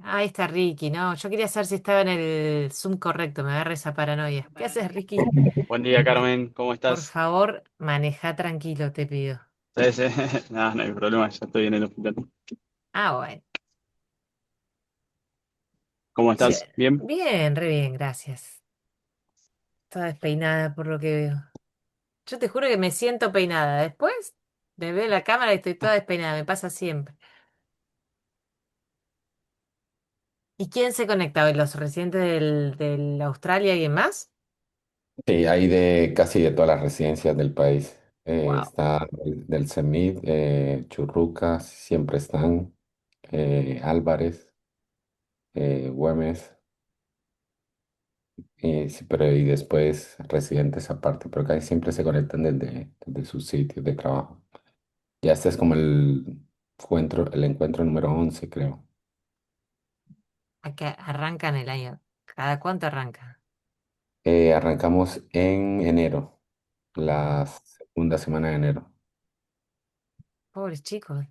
Ahí está Ricky, ¿no? Yo quería saber si estaba en el Zoom correcto, me agarra esa paranoia. ¿Qué haces, Ricky? Buen día, Carmen, ¿cómo Por estás? favor, maneja tranquilo, te pido. Sí, sí. No, no hay problema, ya estoy en el hospital. Ah, bueno. ¿Cómo Sí, estás? ¿Bien? bien, re bien, gracias. Toda despeinada por lo que veo. Yo te juro que me siento peinada. Después me veo en la cámara y estoy toda despeinada, me pasa siempre. ¿Y quién se conecta hoy? ¿Los residentes del Australia y alguien más? Sí, hay de casi de todas las residencias del país. Wow. Está del CEMID, Churrucas, siempre están, Álvarez, Güemes, sí, pero y después residentes aparte, pero casi siempre se conectan desde sus sitios de trabajo. Ya este es como el encuentro número 11, creo. Acá arrancan el año. ¿Cada cuánto arranca? Arrancamos en enero, Ah, la segunda semana de enero. pobres chicos.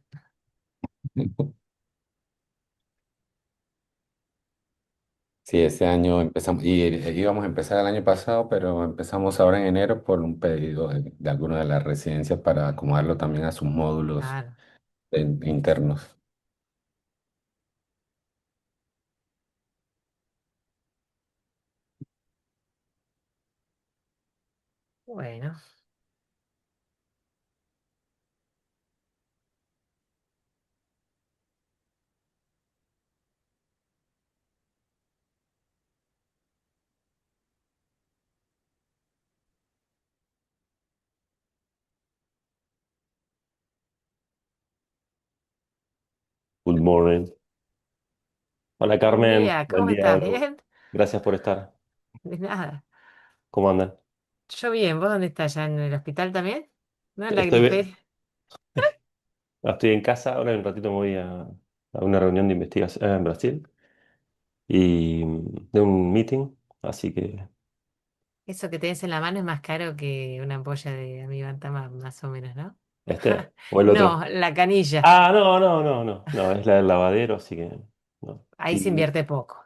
Sí, este año empezamos, y íbamos a empezar el año pasado, pero empezamos ahora en enero por un pedido de alguna de las residencias para acomodarlo también a sus módulos Claro. internos. Bueno. Good morning. Hola Buen Carmen, día, buen ¿cómo día. estás? ¿Bien? Gracias por estar. De nada. ¿Cómo andan? Yo bien, ¿vos dónde estás? ¿Ya en el hospital también? ¿No en la Estoy, bi- gripe? estoy en casa, ahora en un ratito me voy a una reunión de investigación en Brasil y de un meeting, así que Eso que tenés en la mano es más caro que una ampolla de Amivantamab, más o menos, ¿no? o el No, otro. la canilla. Ah, no, no, no, no, no, es la del lavadero, así que no. Ahí se Y invierte poco.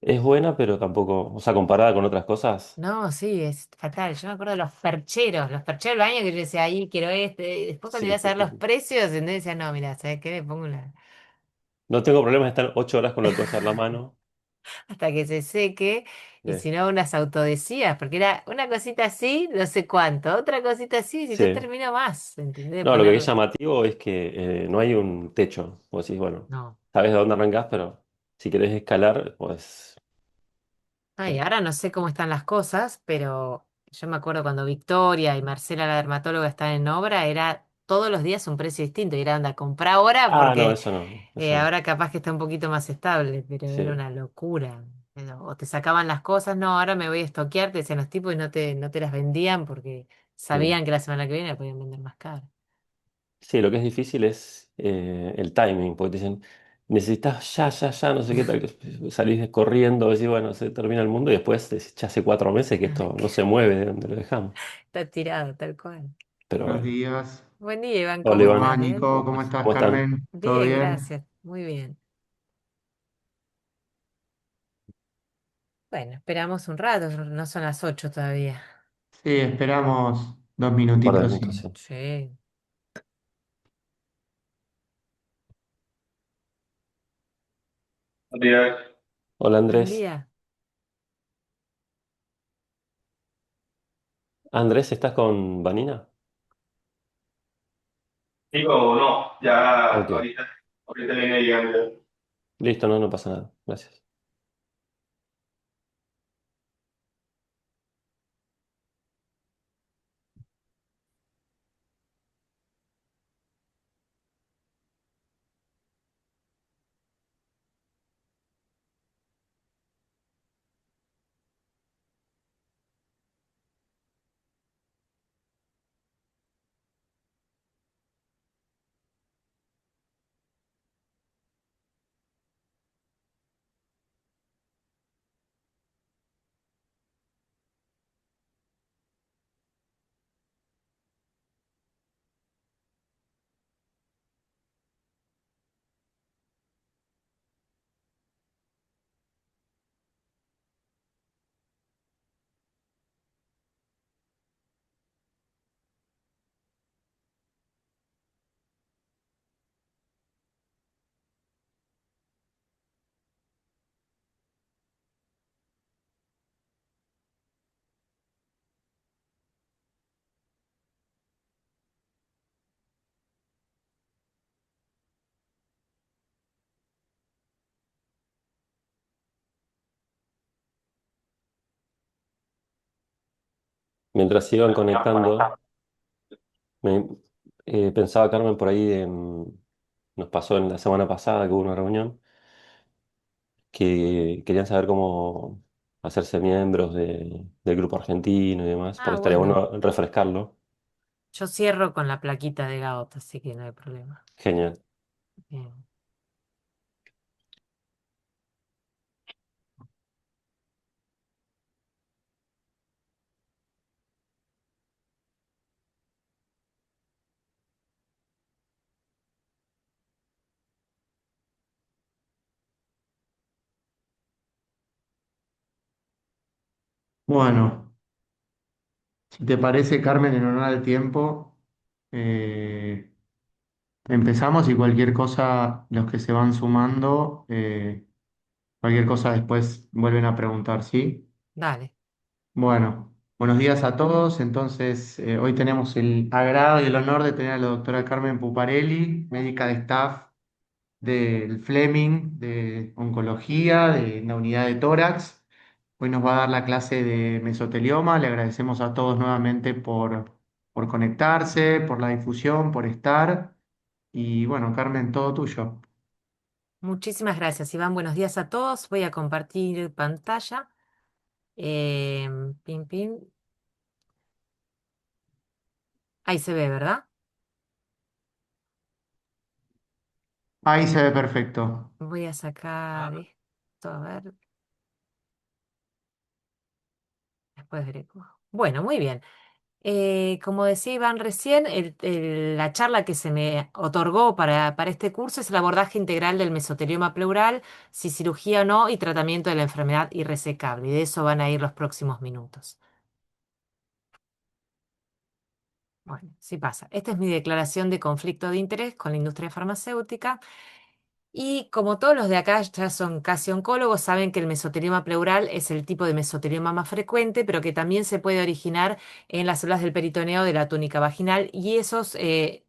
es buena, pero tampoco, o sea, comparada con otras cosas, No, sí, es fatal. Yo me acuerdo de los percheros del baño que yo decía, ahí quiero este. Y después cuando sí, ibas a sí, ver sí, los sí. precios, entonces decía, no, mira, ¿sabes qué? Me pongo una. No tengo problemas de estar 8 horas con la toalla en la mano. Hasta que se seque. Y eh, si no, unas autodesías, porque era una cosita así, no sé cuánto, otra cosita así, si no sí. termino más, ¿entendés? No, lo que es Ponerla. llamativo es que no hay un techo. Vos decís, bueno, No. sabes de dónde arrancás, pero si querés escalar, pues... Ay, eh, ahora no sé cómo están las cosas, pero yo me acuerdo cuando Victoria y Marcela, la dermatóloga, estaban en obra, era todos los días un precio distinto. Y era anda, comprar ahora Ah, no, porque eso no, eso no. ahora capaz que está un poquito más estable, pero era Sí, una locura. O te sacaban las cosas, no, ahora me voy a estoquear, te decían los tipos y no te las vendían porque sí. sabían que la semana que viene la podían vender más caro. Sí, lo que es difícil es el timing, porque te dicen, necesitas ya, ya, ya, no sé qué tal. Salís corriendo, decís, bueno, se termina el mundo y después decís, ya hace 4 meses que esto no se mueve de donde lo dejamos. Está tirado, tal cual. Pero Buenos bueno. días. Buen día, Iván, Hola ¿cómo ¿Cómo estás? va, Iván, ¿Bien? Nico? ¿Cómo estás, ¿cómo están? Carmen? ¿Todo Bien, bien? gracias. Muy bien. Bueno, esperamos un rato, no son las 8 todavía. Sí, esperamos dos Un par de minutitos minutos, y sí. Sí. Buen día. Hola Buen Andrés. día. Andrés, ¿estás con Vanina? Digo, no, ya Ok. ahorita viene llegando. Listo, no, no pasa nada. Gracias. Mientras se iban conectando, me, pensaba Carmen por ahí, nos pasó en la semana pasada que hubo una reunión, que querían saber cómo hacerse miembros del grupo argentino y demás, porque Ah, estaría bueno, bueno refrescarlo. yo cierro con la plaquita de Gaota, así que no hay problema. Genial. Bien. Bueno, si te parece, Carmen, en honor al tiempo, eh, empezamos y cualquier cosa, los que se van sumando, cualquier cosa después vuelven a preguntar, ¿sí? Dale. Bueno, buenos días a todos. Entonces, hoy tenemos el agrado y el honor de tener a la doctora Carmen Puparelli, médica de staff del Fleming de oncología, de la unidad de tórax. Hoy nos va a dar la clase de mesotelioma. Le agradecemos a todos nuevamente por conectarse, por la difusión, por estar. Y bueno, Carmen, todo tuyo. Muchísimas gracias, Iván. Buenos días a todos. Voy a compartir pantalla. Pin, pin. Ahí se ve, ¿verdad? Ahí se ve perfecto. Voy a sacar esto, a ver, después veré. Bueno, muy bien. Como decía Iván recién, la charla que se me otorgó para este curso es el abordaje integral del mesotelioma pleural, si cirugía o no, y tratamiento de la enfermedad irresecable. Y de eso van a ir los próximos minutos. Bueno, sí pasa. Esta es mi declaración de conflicto de interés con la industria farmacéutica. Y como todos los de acá ya son casi oncólogos, saben que el mesotelioma pleural es el tipo de mesotelioma más frecuente, pero que también se puede originar en las células del peritoneo de la túnica vaginal y esos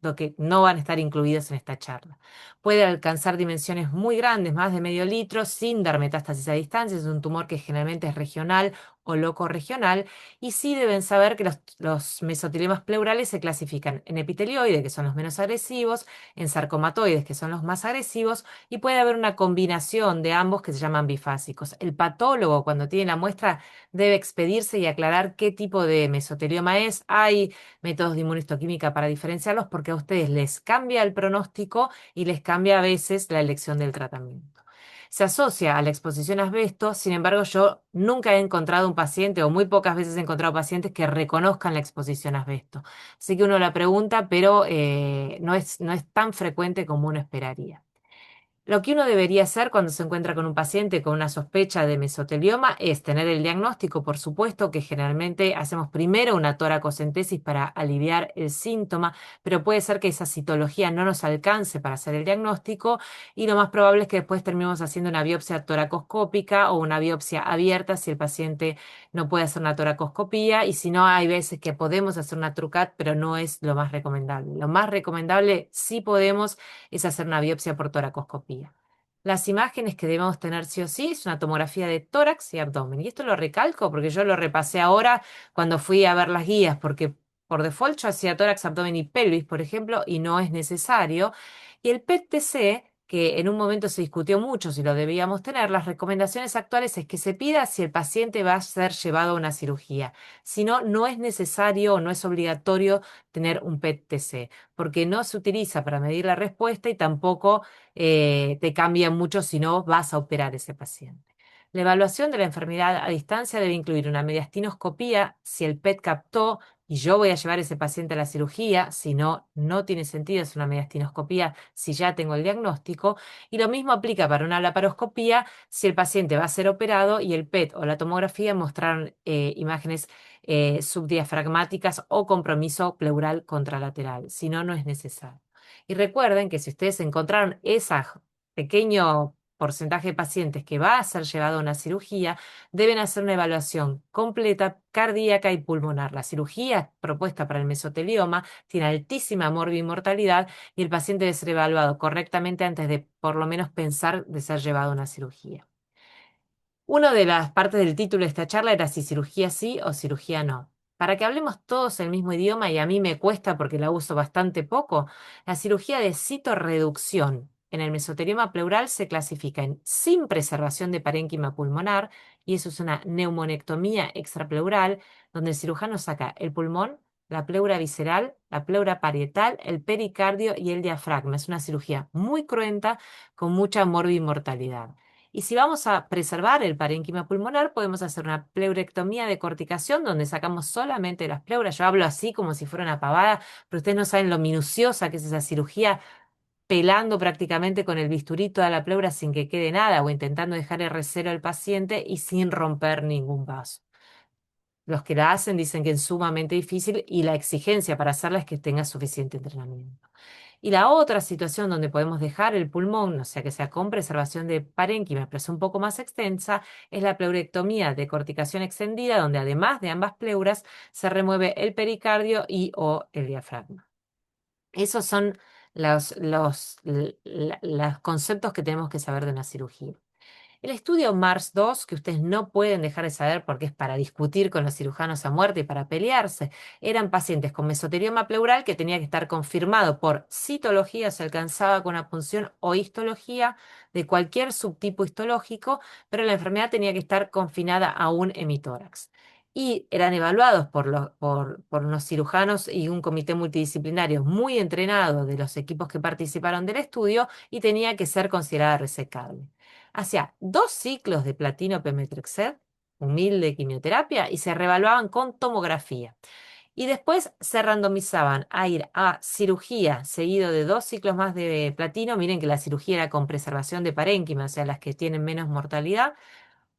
lo que no van a estar incluidos en esta charla. Puede alcanzar dimensiones muy grandes, más de medio litro, sin dar metástasis a distancia. Es un tumor que generalmente es regional o locorregional. Y sí deben saber que los mesoteliomas pleurales se clasifican en epitelioide, que son los menos agresivos, en sarcomatoides, que son los más agresivos, y puede haber una combinación de ambos que se llaman bifásicos. El patólogo, cuando tiene la muestra, debe expedirse y aclarar qué tipo de mesotelioma es. Hay métodos de inmunohistoquímica para diferenciarlos porque a ustedes les cambia el pronóstico y les cambia a veces la elección del tratamiento. Se asocia a la exposición a asbesto, sin embargo, yo nunca he encontrado un paciente o muy pocas veces he encontrado pacientes que reconozcan la exposición a asbesto. Así que uno la pregunta, pero no es tan frecuente como uno esperaría. Lo que uno debería hacer cuando se encuentra con un paciente con una sospecha de mesotelioma es tener el diagnóstico, por supuesto, que generalmente hacemos primero una toracocentesis para aliviar el síntoma, pero puede ser que esa citología no nos alcance para hacer el diagnóstico y lo más probable es que después terminemos haciendo una biopsia toracoscópica o una biopsia abierta si el paciente no puede hacer una toracoscopía y si no, hay veces que podemos hacer una TruCAT, pero no es lo más recomendable. Lo más recomendable, si podemos, es hacer una biopsia por toracoscopía. Las imágenes que debemos tener sí o sí es una tomografía de tórax y abdomen. Y esto lo recalco porque yo lo repasé ahora cuando fui a ver las guías, porque por default yo hacía tórax, abdomen y pelvis, por ejemplo, y no es necesario. Y el PET-TC, que en un momento se discutió mucho si lo debíamos tener, las recomendaciones actuales es que se pida si el paciente va a ser llevado a una cirugía. Si no, no es necesario o no es obligatorio tener un PET-TC porque no se utiliza para medir la respuesta y tampoco te cambia mucho si no vas a operar ese paciente. La evaluación de la enfermedad a distancia debe incluir una mediastinoscopía si el PET captó y yo voy a llevar a ese paciente a la cirugía, si no, no tiene sentido hacer una mediastinoscopía si ya tengo el diagnóstico. Y lo mismo aplica para una laparoscopía si el paciente va a ser operado y el PET o la tomografía mostraron imágenes subdiafragmáticas o compromiso pleural contralateral. Si no, no es necesario. Y recuerden que si ustedes encontraron ese pequeño porcentaje de pacientes que va a ser llevado a una cirugía, deben hacer una evaluación completa cardíaca y pulmonar. La cirugía propuesta para el mesotelioma tiene altísima morbimortalidad y el paciente debe ser evaluado correctamente antes de por lo menos pensar de ser llevado a una cirugía. Una de las partes del título de esta charla era si cirugía sí o cirugía no. para que hablemos todos el mismo idioma, y a mí me cuesta porque la uso bastante poco, la cirugía de citorreducción en el mesotelioma pleural se clasifica en sin preservación de parénquima pulmonar, y eso es una neumonectomía extrapleural, donde el cirujano saca el pulmón, la pleura visceral, la pleura parietal, el pericardio y el diafragma. Es una cirugía muy cruenta con mucha morbimortalidad. Y si vamos a preservar el parénquima pulmonar, podemos hacer una pleurectomía de corticación donde sacamos solamente las pleuras. Yo hablo así como si fuera una pavada, pero ustedes no saben lo minuciosa que es esa cirugía, pelando prácticamente con el bisturí toda la pleura sin que quede nada o intentando dejar R0 al paciente y sin romper ningún vaso. Los que la hacen dicen que es sumamente difícil y la exigencia para hacerla es que tenga suficiente entrenamiento. Y la otra situación donde podemos dejar el pulmón, o sea que sea con preservación de parénquima, pero es un poco más extensa, es la pleurectomía de corticación extendida, donde además de ambas pleuras se remueve el pericardio y o el diafragma. Esos son los conceptos que tenemos que saber de una cirugía. El estudio MARS-2, que ustedes no pueden dejar de saber porque es para discutir con los cirujanos a muerte y para pelearse, eran pacientes con mesotelioma pleural que tenía que estar confirmado por citología, se alcanzaba con una punción o histología de cualquier subtipo histológico, pero la enfermedad tenía que estar confinada a un hemitórax. Y eran evaluados por unos cirujanos y un comité multidisciplinario muy entrenado de los equipos que participaron del estudio y tenía que ser considerada resecable. Hacía 2 ciclos de platino pemetrexed, humilde quimioterapia, y se reevaluaban con tomografía. Y después se randomizaban a ir a cirugía seguido de 2 ciclos más de platino. Miren que la cirugía era con preservación de parénquima, o sea, las que tienen menos mortalidad.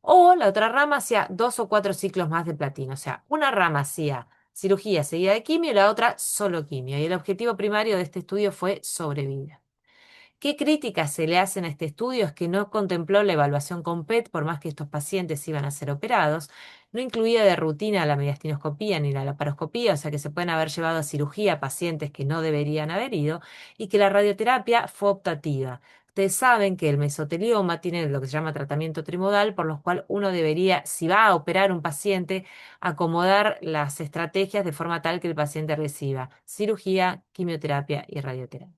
O la otra rama hacía 2 o 4 ciclos más de platino. O sea, una rama hacía cirugía seguida de quimio y la otra solo quimio. Y el objetivo primario de este estudio fue sobrevivir. ¿Qué críticas se le hacen a este estudio? Es que no contempló la evaluación con PET, por más que estos pacientes iban a ser operados, no incluía de rutina la mediastinoscopía ni la laparoscopía, o sea que se pueden haber llevado a cirugía pacientes que no deberían haber ido, y que la radioterapia fue optativa. Ustedes saben que el mesotelioma tiene lo que se llama tratamiento trimodal, por lo cual uno debería, si va a operar un paciente, acomodar las estrategias de forma tal que el paciente reciba cirugía, quimioterapia y radioterapia.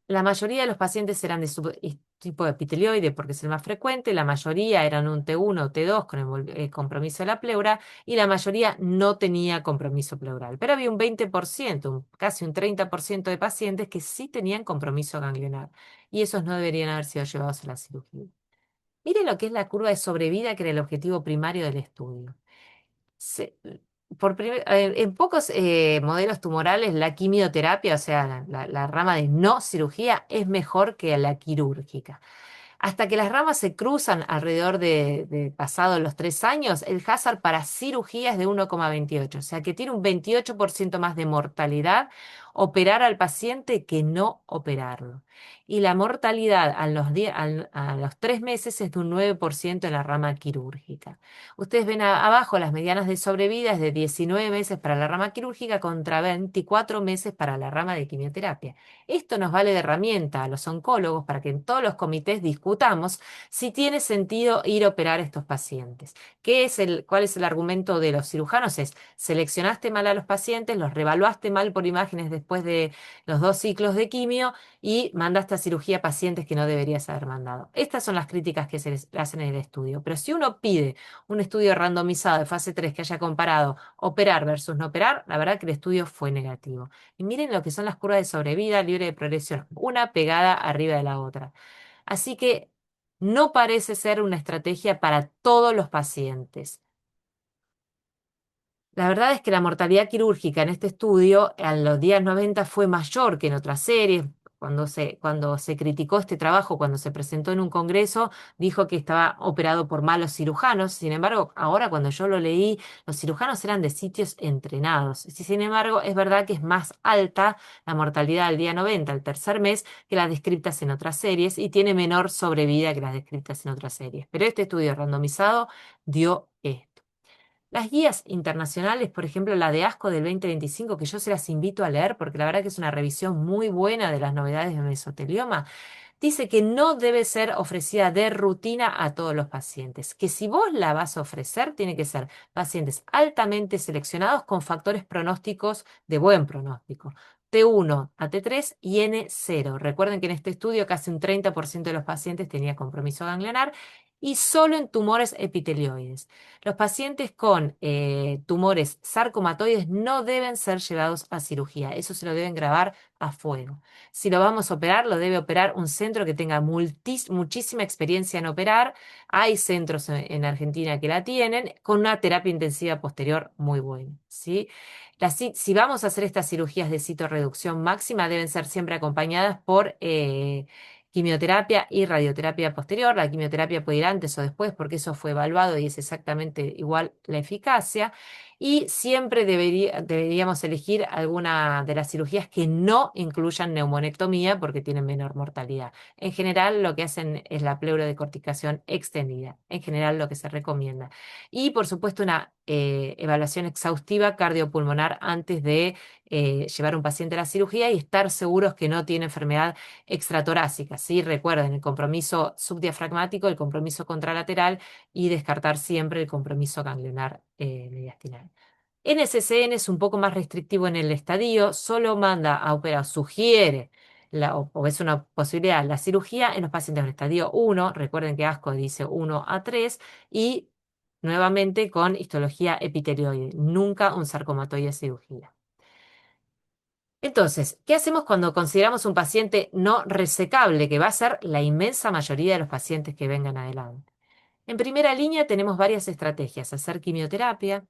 La mayoría de los pacientes eran de tipo epitelioide porque es el más frecuente, la mayoría eran un T1 o T2 con el compromiso de la pleura y la mayoría no tenía compromiso pleural. Pero había un 20%, casi un 30% de pacientes que sí tenían compromiso ganglionar y esos no deberían haber sido llevados a la cirugía. Miren lo que es la curva de sobrevida, que era el objetivo primario del estudio. Se- en pocos modelos tumorales la quimioterapia, o sea, la rama de no cirugía, es mejor que la quirúrgica. Hasta que las ramas se cruzan alrededor de pasados los 3 años, el hazard para cirugía es de 1,28, o sea que tiene un 28% más de mortalidad operar al paciente que no operarlo. Y la mortalidad a los 3 meses es de un 9% en la rama quirúrgica. Ustedes ven abajo las medianas de sobrevida es de 19 meses para la rama quirúrgica contra 24 meses para la rama de quimioterapia. Esto nos vale de herramienta a los oncólogos para que en todos los comités discutamos si tiene sentido ir a operar a estos pacientes. ¿Cuál es el argumento de los cirujanos? Es, seleccionaste mal a los pacientes, los revaluaste mal por imágenes después de los 2 ciclos de quimio y mandaste a cirugía a pacientes que no deberías haber mandado. Estas son las críticas que se les hacen en el estudio. Pero si uno pide un estudio randomizado de fase 3 que haya comparado operar versus no operar, la verdad que el estudio fue negativo. Y miren lo que son las curvas de sobrevida libre de progresión, una pegada arriba de la otra. Así que no parece ser una estrategia para todos los pacientes. La verdad es que la mortalidad quirúrgica en este estudio en los días 90 fue mayor que en otras series. Cuando se criticó este trabajo, cuando se presentó en un congreso, dijo que estaba operado por malos cirujanos. Sin embargo, ahora cuando yo lo leí, los cirujanos eran de sitios entrenados. Sin embargo, es verdad que es más alta la mortalidad al día 90, al tercer mes, que las descritas en otras series y tiene menor sobrevida que las descritas en otras series. Pero este estudio randomizado dio esto. Las guías internacionales, por ejemplo, la de ASCO del 2025, que yo se las invito a leer porque la verdad que es una revisión muy buena de las novedades de mesotelioma, dice que no debe ser ofrecida de rutina a todos los pacientes, que si vos la vas a ofrecer, tiene que ser pacientes altamente seleccionados con factores pronósticos de buen pronóstico. T1 a T3 y N0. Recuerden que en este estudio casi un 30% de los pacientes tenía compromiso ganglionar y solo en tumores epitelioides. Los pacientes con tumores sarcomatoides no deben ser llevados a cirugía. Eso se lo deben grabar a fuego. Si lo vamos a operar, lo debe operar un centro que tenga muchísima experiencia en operar. Hay centros en Argentina que la tienen con una terapia intensiva posterior muy buena, ¿sí? Si vamos a hacer estas cirugías de citorreducción máxima, deben ser siempre acompañadas por quimioterapia y radioterapia posterior. La quimioterapia puede ir antes o después porque eso fue evaluado y es exactamente igual la eficacia. Y siempre deberíamos elegir alguna de las cirugías que no incluyan neumonectomía porque tienen menor mortalidad. En general, lo que hacen es la pleurodecorticación extendida. En general, lo que se recomienda. Y, por supuesto, una evaluación exhaustiva cardiopulmonar antes de llevar a un paciente a la cirugía y estar seguros que no tiene enfermedad extratorácica, ¿sí? Recuerden el compromiso subdiafragmático, el compromiso contralateral y descartar siempre el compromiso ganglionar mediastinal. NSCN es un poco más restrictivo en el estadio, solo manda a operar, sugiere o es una posibilidad la cirugía en los pacientes en estadio 1, recuerden que ASCO dice 1 a 3, y nuevamente con histología epitelioide, nunca un sarcomatoide cirugía. Entonces, ¿qué hacemos cuando consideramos un paciente no resecable, que va a ser la inmensa mayoría de los pacientes que vengan adelante? En primera línea tenemos varias estrategias: hacer quimioterapia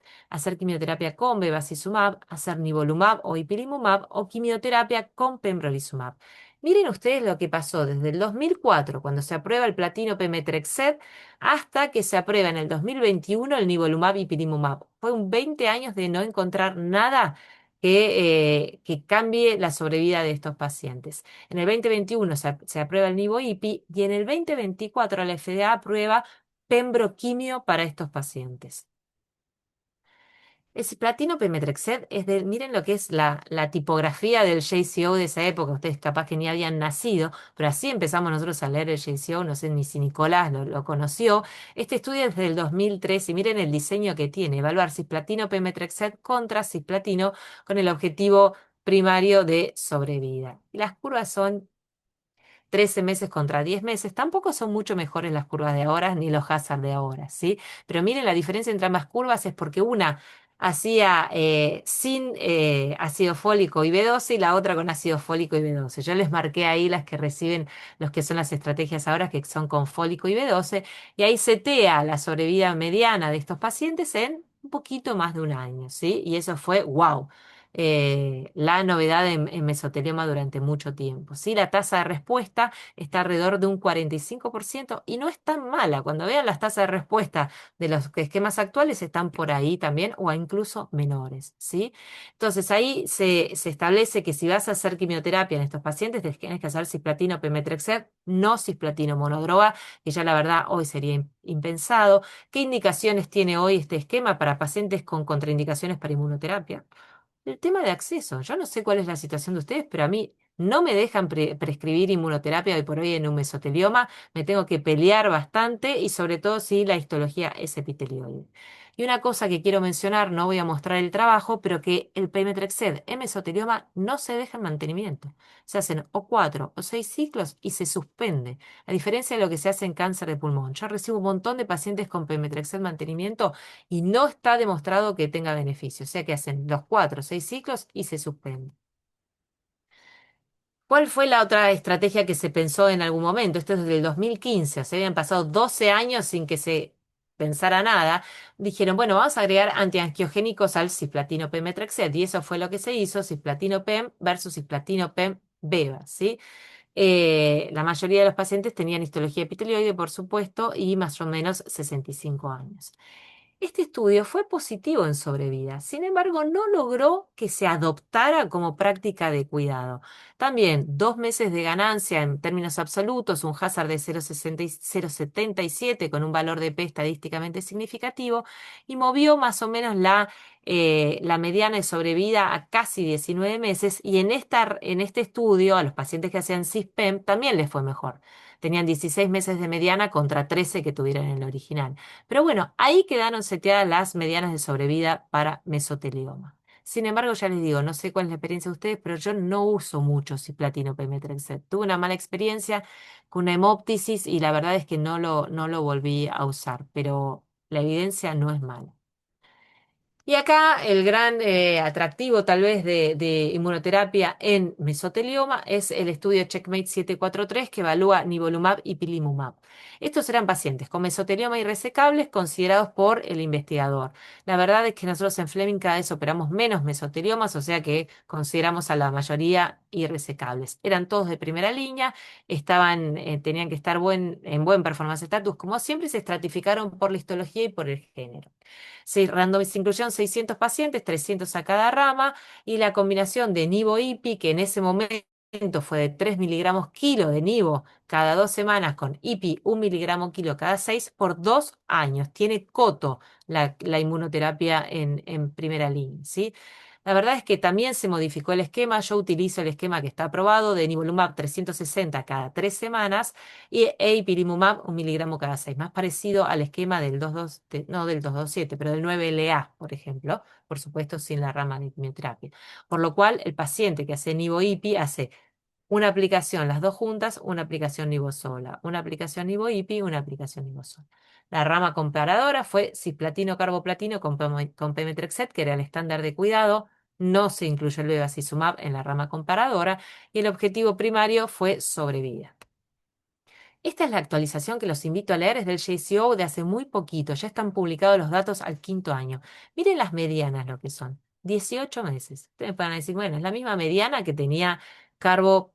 con bevacizumab, hacer nivolumab o ipilimumab o quimioterapia con pembrolizumab. Miren ustedes lo que pasó desde el 2004, cuando se aprueba el platino pemetrexed, hasta que se aprueba en el 2021 el nivolumab y ipilimumab. Fue un 20 años de no encontrar nada que cambie la sobrevida de estos pacientes. En el 2021 se aprueba el nivo-ipi y en el 2024 la FDA aprueba pembroquimio para estos pacientes. El cisplatina pemetrexed miren lo que es la tipografía del JCO de esa época. Ustedes capaz que ni habían nacido, pero así empezamos nosotros a leer el JCO. No sé ni si Nicolás lo conoció. Este estudio es del 2003 y miren el diseño que tiene: evaluar cisplatino pemetrexed contra cisplatino con el objetivo primario de sobrevida. Y las curvas son 13 meses contra 10 meses. Tampoco son mucho mejores las curvas de ahora ni los hazard de ahora, ¿sí? Pero miren, la diferencia entre ambas curvas es porque una hacía sin ácido fólico y B12 y la otra con ácido fólico y B12. Yo les marqué ahí las que reciben, los que son las estrategias ahora, que son con fólico y B12, y ahí setea la sobrevida mediana de estos pacientes en un poquito más de un año, ¿sí? Y eso fue, wow, la novedad en mesotelioma durante mucho tiempo, ¿sí? La tasa de respuesta está alrededor de un 45% y no es tan mala. Cuando vean las tasas de respuesta de los esquemas actuales, están por ahí también o incluso menores, ¿sí? Entonces ahí se establece que si vas a hacer quimioterapia en estos pacientes, tienes que hacer cisplatino pemetrexed, no cisplatino monodroga, que ya la verdad hoy sería impensado. ¿Qué indicaciones tiene hoy este esquema para pacientes con contraindicaciones para inmunoterapia? El tema de acceso. Yo no sé cuál es la situación de ustedes, pero a mí no me dejan prescribir inmunoterapia hoy por hoy en un mesotelioma. Me tengo que pelear bastante y sobre todo si la histología es epitelioide. Y una cosa que quiero mencionar, no voy a mostrar el trabajo, pero que el pemetrexed en mesotelioma no se deja en mantenimiento. Se hacen o 4 o 6 ciclos y se suspende, a diferencia de lo que se hace en cáncer de pulmón. Yo recibo un montón de pacientes con pemetrexed mantenimiento y no está demostrado que tenga beneficio. O sea que hacen los 4 o 6 ciclos y se suspende. ¿Cuál fue la otra estrategia que se pensó en algún momento? Esto es desde el 2015, o sea, habían pasado 12 años sin que se pensara nada. Dijeron, bueno, vamos a agregar antiangiogénicos al cisplatino pemetrexed, y eso fue lo que se hizo: cisplatino PEM versus cisplatino PEM beva, ¿sí? La mayoría de los pacientes tenían histología epitelioide, por supuesto, y más o menos 65 años. Este estudio fue positivo en sobrevida, sin embargo, no logró que se adoptara como práctica de cuidado. También 2 meses de ganancia en términos absolutos, un hazard de 0,77 con un valor de P estadísticamente significativo y movió más o menos la mediana de sobrevida a casi 19 meses y en este estudio a los pacientes que hacían CISPEM también les fue mejor. Tenían 16 meses de mediana contra 13 que tuvieron en el original. Pero bueno, ahí quedaron seteadas las medianas de sobrevida para mesotelioma. Sin embargo, ya les digo, no sé cuál es la experiencia de ustedes, pero yo no uso mucho cisplatino pemetrexed. Tuve una mala experiencia con una hemoptisis y la verdad es que no lo volví a usar, pero la evidencia no es mala. Y acá el gran atractivo tal vez de inmunoterapia en mesotelioma es el estudio Checkmate 743 que evalúa nivolumab y pilimumab. Estos eran pacientes con mesotelioma irresecables considerados por el investigador. La verdad es que nosotros en Fleming cada vez operamos menos mesoteliomas, o sea que consideramos a la mayoría irresecables. Eran todos de primera línea, tenían que estar en buen performance status, como siempre, y se estratificaron por la histología y por el género. Se incluyeron 600 pacientes, 300 a cada rama, y la combinación de nivo-IPI, que en ese momento fue de 3 miligramos kilo de nivo cada 2 semanas, con IPI 1 miligramo kilo cada 6 por 2 años. Tiene coto la inmunoterapia en primera línea, ¿sí? La verdad es que también se modificó el esquema. Yo utilizo el esquema que está aprobado de nivolumab 360 cada 3 semanas e ipilimumab 1 miligramo cada 6, más parecido al esquema del 22, no del 227, pero del 9LA, por ejemplo, por supuesto sin la rama de quimioterapia. Por lo cual, el paciente que hace nivo-IPI hace una aplicación, las dos juntas, una aplicación nivo sola, una aplicación nivo-IPI, una aplicación nivo sola. La rama comparadora fue cisplatino carboplatino con pemetrexed, que era el estándar de cuidado. No se incluyó el bevacizumab en la rama comparadora y el objetivo primario fue sobrevida. Esta es la actualización que los invito a leer, es del JCO de hace muy poquito, ya están publicados los datos al 5.º año. Miren las medianas lo que son, 18 meses. Ustedes van a decir, bueno, es la misma mediana que tenía o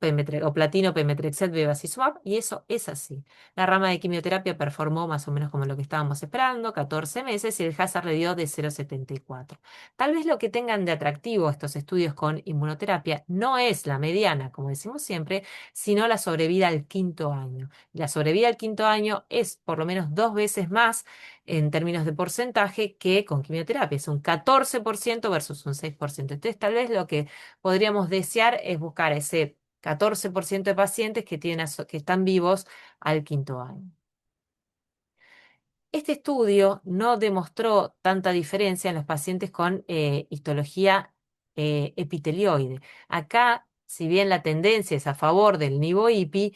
platino pemetrexed bevacizumab, y eso es así. La rama de quimioterapia performó más o menos como lo que estábamos esperando, 14 meses, y el hazard le dio de 0,74. Tal vez lo que tengan de atractivo estos estudios con inmunoterapia no es la mediana, como decimos siempre, sino la sobrevida al 5.º año. La sobrevida al 5.º año es por lo menos 2 veces más en términos de porcentaje que con quimioterapia. Es un 14% versus un 6%. Entonces, tal vez lo que podríamos desear es buscar ese 14% de pacientes que están vivos al 5.º año. Este estudio no demostró tanta diferencia en los pacientes con histología epitelioide. Acá, si bien la tendencia es a favor del nivo-IPI,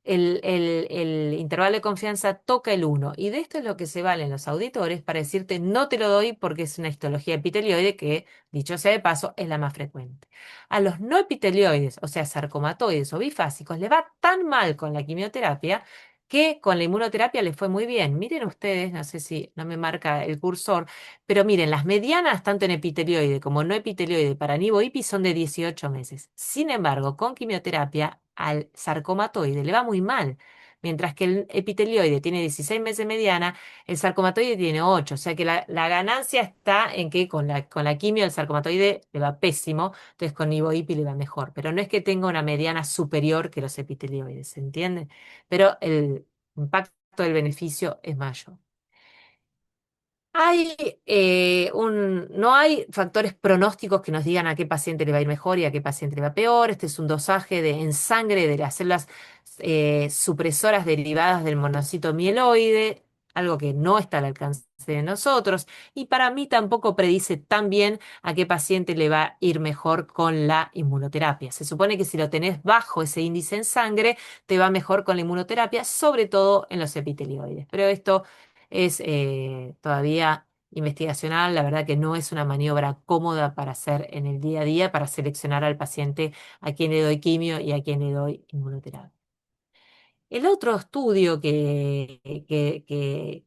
el intervalo de confianza toca el 1, y de esto es lo que se valen los auditores para decirte no te lo doy porque es una histología epitelioide que, dicho sea de paso, es la más frecuente. A los no epitelioides, o sea, sarcomatoides o bifásicos, le va tan mal con la quimioterapia que con la inmunoterapia les fue muy bien. Miren ustedes, no sé si no me marca el cursor, pero miren, las medianas, tanto en epitelioide como no epitelioide para nivo-IPI, son de 18 meses. Sin embargo, con quimioterapia al sarcomatoide le va muy mal. Mientras que el epitelioide tiene 16 meses de mediana, el sarcomatoide tiene 8. O sea que la ganancia está en que con la quimio el sarcomatoide le va pésimo, entonces con nivo-IPI le va mejor. Pero no es que tenga una mediana superior que los epitelioides, ¿se entiende? Pero el impacto del beneficio es mayor. No hay factores pronósticos que nos digan a qué paciente le va a ir mejor y a qué paciente le va peor. Este es un dosaje en sangre de las células supresoras derivadas del monocito mieloide, algo que no está al alcance de nosotros, y para mí tampoco predice tan bien a qué paciente le va a ir mejor con la inmunoterapia. Se supone que si lo tenés bajo ese índice en sangre, te va mejor con la inmunoterapia, sobre todo en los epitelioides. Pero esto es todavía investigacional. La verdad que no es una maniobra cómoda para hacer en el día a día, para seleccionar al paciente a quien le doy quimio y a quien le doy inmunoterapia. El otro estudio que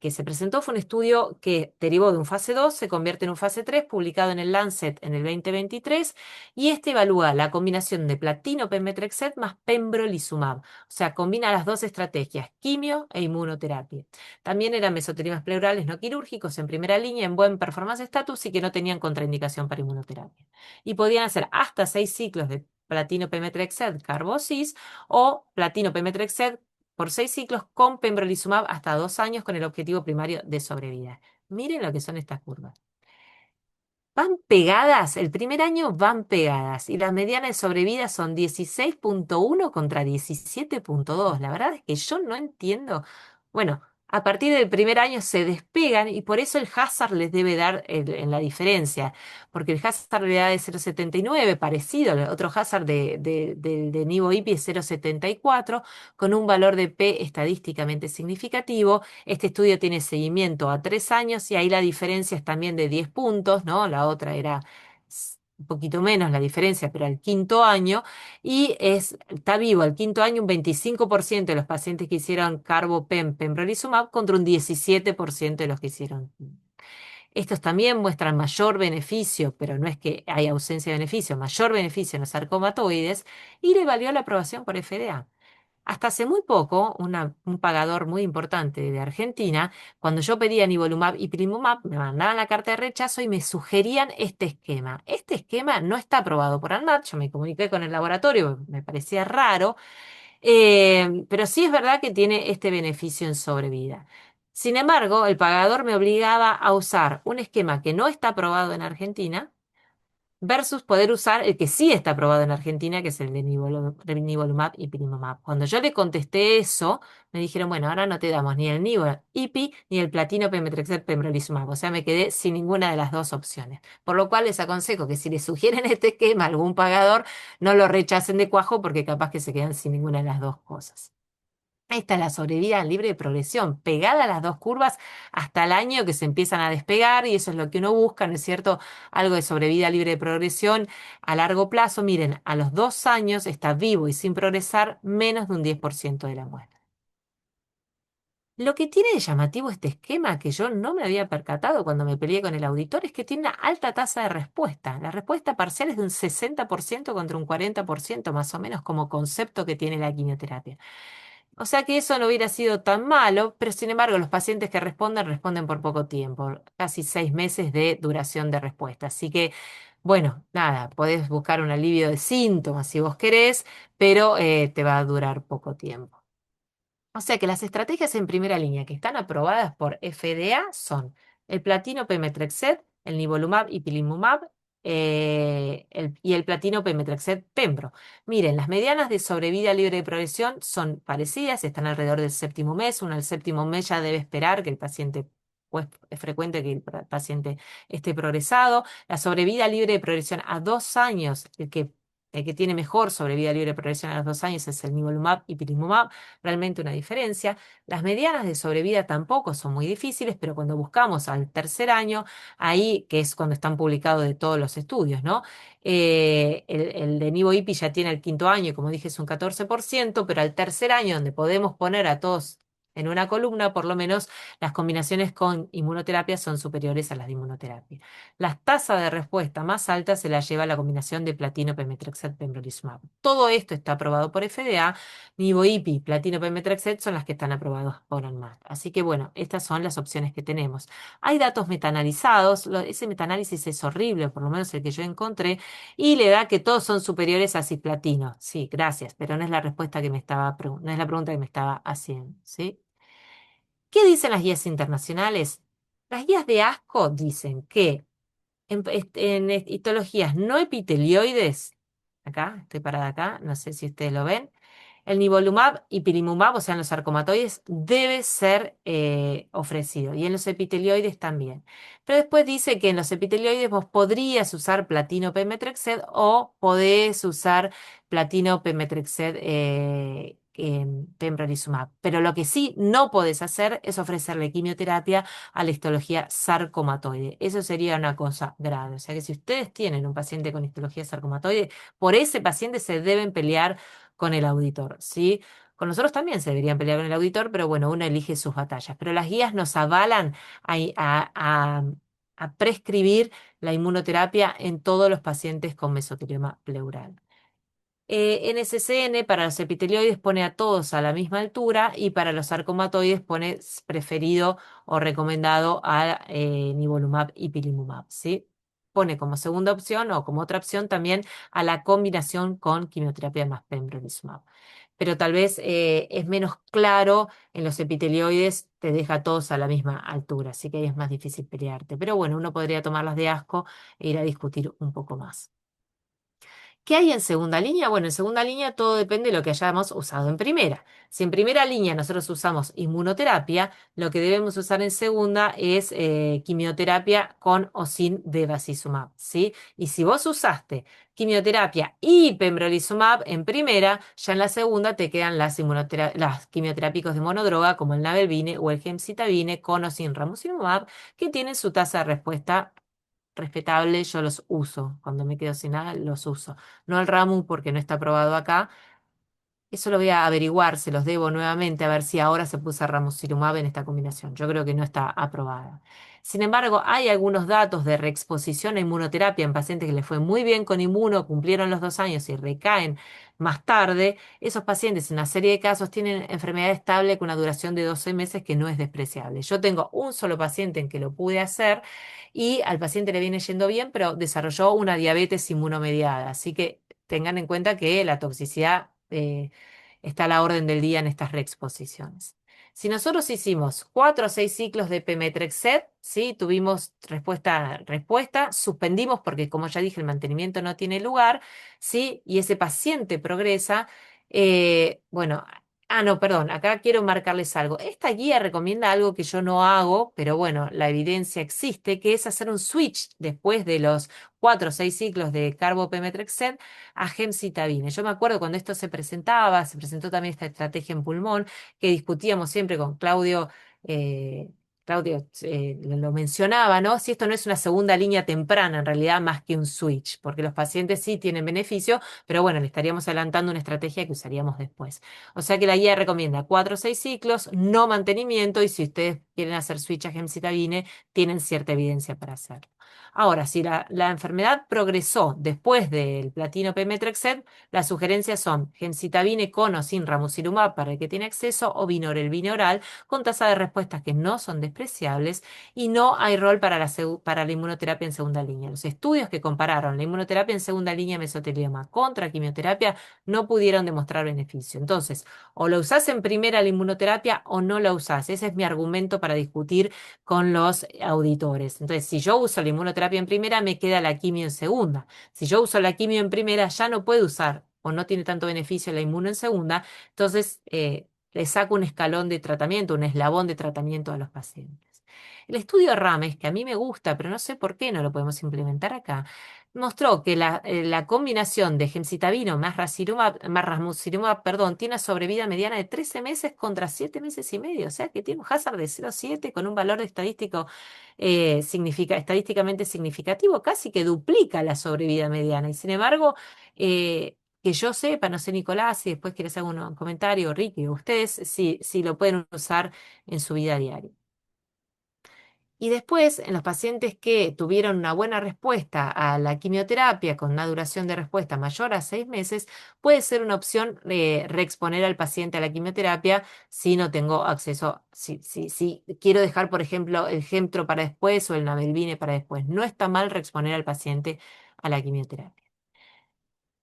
se presentó fue un estudio que derivó de un fase 2, se convierte en un fase 3, publicado en el Lancet en el 2023, y este evalúa la combinación de platino pemetrexed más pembrolizumab, o sea, combina las dos estrategias, quimio e inmunoterapia. También eran mesotelioma pleurales no quirúrgicos en primera línea, en buen performance status y que no tenían contraindicación para inmunoterapia. Y podían hacer hasta 6 ciclos de platino pemetrexed carbocis o platino pemetrexed por 6 ciclos con pembrolizumab hasta 2 años con el objetivo primario de sobrevida. Miren lo que son estas curvas. Van pegadas, el primer año van pegadas y las medianas de sobrevida son 16,1 contra 17,2. La verdad es que yo no entiendo. Bueno, a partir del primer año se despegan y por eso el hazard les debe dar en la diferencia, porque el hazard le da de 0,79, parecido al otro hazard de Nivo-IPI es 0,74, con un valor de P estadísticamente significativo. Este estudio tiene seguimiento a 3 años y ahí la diferencia es también de 10 puntos, ¿no? La otra era un poquito menos la diferencia, pero al quinto año, y está vivo al quinto año un 25% de los pacientes que hicieron pembrolizumab contra un 17% de los que hicieron. Estos también muestran mayor beneficio, pero no es que hay ausencia de beneficio, mayor beneficio en los sarcomatoides, y le valió la aprobación por FDA. Hasta hace muy poco, un pagador muy importante de Argentina, cuando yo pedía nivolumab y pilimumab, me mandaban la carta de rechazo y me sugerían este esquema. Este esquema no está aprobado por ANMAT, yo me comuniqué con el laboratorio, me parecía raro, pero sí es verdad que tiene este beneficio en sobrevida. Sin embargo, el pagador me obligaba a usar un esquema que no está aprobado en Argentina versus poder usar el que sí está aprobado en Argentina, que es el de nivolumab y pilimumab. Cuando yo le contesté eso, me dijeron, bueno, ahora no te damos ni el nivo-IPI ni el platino pemetrexed pembrolizumab. O sea, me quedé sin ninguna de las dos opciones. Por lo cual les aconsejo que si les sugieren este esquema a algún pagador, no lo rechacen de cuajo porque capaz que se quedan sin ninguna de las dos cosas. Esta es la sobrevida libre de progresión, pegada a las dos curvas hasta el año que se empiezan a despegar y eso es lo que uno busca, ¿no es cierto? Algo de sobrevida libre de progresión a largo plazo. Miren, a los 2 años está vivo y sin progresar menos de un 10% de la muestra. Lo que tiene de llamativo este esquema que yo no me había percatado cuando me peleé con el auditor es que tiene una alta tasa de respuesta. La respuesta parcial es de un 60% contra un 40% más o menos como concepto que tiene la quimioterapia. O sea que eso no hubiera sido tan malo, pero sin embargo los pacientes que responden por poco tiempo, casi 6 meses de duración de respuesta. Así que, bueno, nada, podés buscar un alivio de síntomas si vos querés, pero te va a durar poco tiempo. O sea que las estrategias en primera línea que están aprobadas por FDA son el platino pemetrexed, el nivolumab y pilimumab y el platino pemetrexed pembro. Miren, las medianas de sobrevida libre de progresión son parecidas, están alrededor del séptimo mes. Uno al séptimo mes ya debe esperar que el paciente, pues es frecuente que el paciente esté progresado. La sobrevida libre de progresión a 2 años, el que tiene mejor sobrevida libre de progresión a los 2 años es el nivolumab y pilimumab, realmente una diferencia. Las medianas de sobrevida tampoco son muy difíciles, pero cuando buscamos al tercer año, ahí que es cuando están publicados de todos los estudios, ¿no? El de Nivo-IPI ya tiene el quinto año, y como dije, es un 14%, pero al tercer año, donde podemos poner a todos en una columna, por lo menos las combinaciones con inmunoterapia son superiores a las de inmunoterapia. Las tasas de respuesta más altas se las lleva la combinación de platino pemetrexed pembrolizumab. Todo esto está aprobado por FDA. Nivo-IPI, platino pemetrexed son las que están aprobadas por ANMAT. Así que bueno, estas son las opciones que tenemos. Hay datos metaanalizados, ese metaanálisis es horrible, por lo menos el que yo encontré, y le da que todos son superiores a cisplatino. Sí, gracias, pero no es la respuesta que no es la pregunta que me estaba haciendo, ¿sí? ¿Qué dicen las guías internacionales? Las guías de ASCO dicen que en histologías no epitelioides, acá, estoy parada acá, no sé si ustedes lo ven, el nivolumab y pilimumab, o sea, en los sarcomatoides, debe ser ofrecido y en los epitelioides también. Pero después dice que en los epitelioides vos podrías usar platino pemetrexed o podés usar platino pemetrexed pembrolizumab. Pero lo que sí no podés hacer es ofrecerle quimioterapia a la histología sarcomatoide. Eso sería una cosa grave. O sea que si ustedes tienen un paciente con histología sarcomatoide, por ese paciente se deben pelear con el auditor, ¿sí? Con nosotros también se deberían pelear con el auditor, pero bueno, uno elige sus batallas. Pero las guías nos avalan a prescribir la inmunoterapia en todos los pacientes con mesotelioma pleural. NCCN para los epitelioides pone a todos a la misma altura y para los sarcomatoides pone preferido o recomendado a nivolumab y pilimumab, ¿sí? pone como segunda opción o como otra opción también a la combinación con quimioterapia más pembrolizumab. Pero tal vez es menos claro en los epitelioides, te deja todos a la misma altura, así que ahí es más difícil pelearte. Pero bueno, uno podría tomarlas de asco e ir a discutir un poco más. ¿Qué hay en segunda línea? Bueno, en segunda línea todo depende de lo que hayamos usado en primera. Si en primera línea nosotros usamos inmunoterapia, lo que debemos usar en segunda es quimioterapia con o sin bevacizumab, ¿sí? Y si vos usaste quimioterapia y pembrolizumab en primera, ya en la segunda te quedan las quimioterápicos de monodroga como el Navelbine o el gemcitabine con o sin ramucirumab, que tienen su tasa de respuesta respetable. Yo los uso. Cuando me quedo sin nada, los uso. No el Ramu porque no está aprobado acá. Eso lo voy a averiguar, se los debo nuevamente a ver si ahora se puso ramucirumab en esta combinación. Yo creo que no está aprobada. Sin embargo, hay algunos datos de reexposición a inmunoterapia en pacientes que les fue muy bien con inmuno, cumplieron los 2 años y recaen más tarde. Esos pacientes, en una serie de casos, tienen enfermedad estable con una duración de 12 meses que no es despreciable. Yo tengo un solo paciente en que lo pude hacer y al paciente le viene yendo bien, pero desarrolló una diabetes inmunomediada. Así que tengan en cuenta que la toxicidad está a la orden del día en estas reexposiciones. Si nosotros hicimos 4 o 6 ciclos de pemetrexed, ¿sí? Tuvimos respuesta, suspendimos porque, como ya dije, el mantenimiento no tiene lugar, ¿sí? Y ese paciente progresa, bueno, no, perdón, acá quiero marcarles algo. Esta guía recomienda algo que yo no hago, pero bueno, la evidencia existe, que es hacer un switch después de los 4 o 6 ciclos de carbopemetrexed a gemcitabine. Yo me acuerdo cuando esto se presentaba, se presentó también esta estrategia en pulmón, que discutíamos siempre con Claudio. Lo mencionaba, ¿no? Si esto no es una segunda línea temprana, en realidad, más que un switch, porque los pacientes sí tienen beneficio, pero bueno, le estaríamos adelantando una estrategia que usaríamos después. O sea que la guía recomienda 4 o 6 ciclos, no mantenimiento, y si ustedes quieren hacer switch a gemcitabine, tienen cierta evidencia para hacerlo. Ahora, si la enfermedad progresó después del platino pemetrexed, las sugerencias son gemcitabine con o sin ramucirumab para el que tiene acceso o vinorelbine oral con tasa de respuestas que no son despreciables y no hay rol para la inmunoterapia en segunda línea. Los estudios que compararon la inmunoterapia en segunda línea mesotelioma contra quimioterapia no pudieron demostrar beneficio. Entonces, o lo usás en primera la inmunoterapia o no la usás. Ese es mi argumento para discutir con los auditores. Entonces, si yo uso la inmunoterapia en primera, me queda la quimio en segunda. Si yo uso la quimio en primera, ya no puedo usar o no tiene tanto beneficio la inmuno en segunda, entonces le saco un escalón de tratamiento, un eslabón de tratamiento a los pacientes. El estudio Rames, que a mí me gusta, pero no sé por qué no lo podemos implementar acá, mostró que la combinación de gemcitabino más ramucirumab, perdón, tiene una sobrevida mediana de 13 meses contra 7 meses y medio, o sea que tiene un hazard de 0,7 con un valor de estadísticamente significativo, casi que duplica la sobrevida mediana. Y sin embargo, que yo sepa, no sé, Nicolás, si después quieres hacer un comentario, Ricky, o ustedes, si lo pueden usar en su vida diaria. Y después, en los pacientes que tuvieron una buena respuesta a la quimioterapia con una duración de respuesta mayor a 6 meses, puede ser una opción reexponer al paciente a la quimioterapia si no tengo acceso, si quiero dejar, por ejemplo, el Gemtro para después o el Navelbine para después. No está mal reexponer al paciente a la quimioterapia.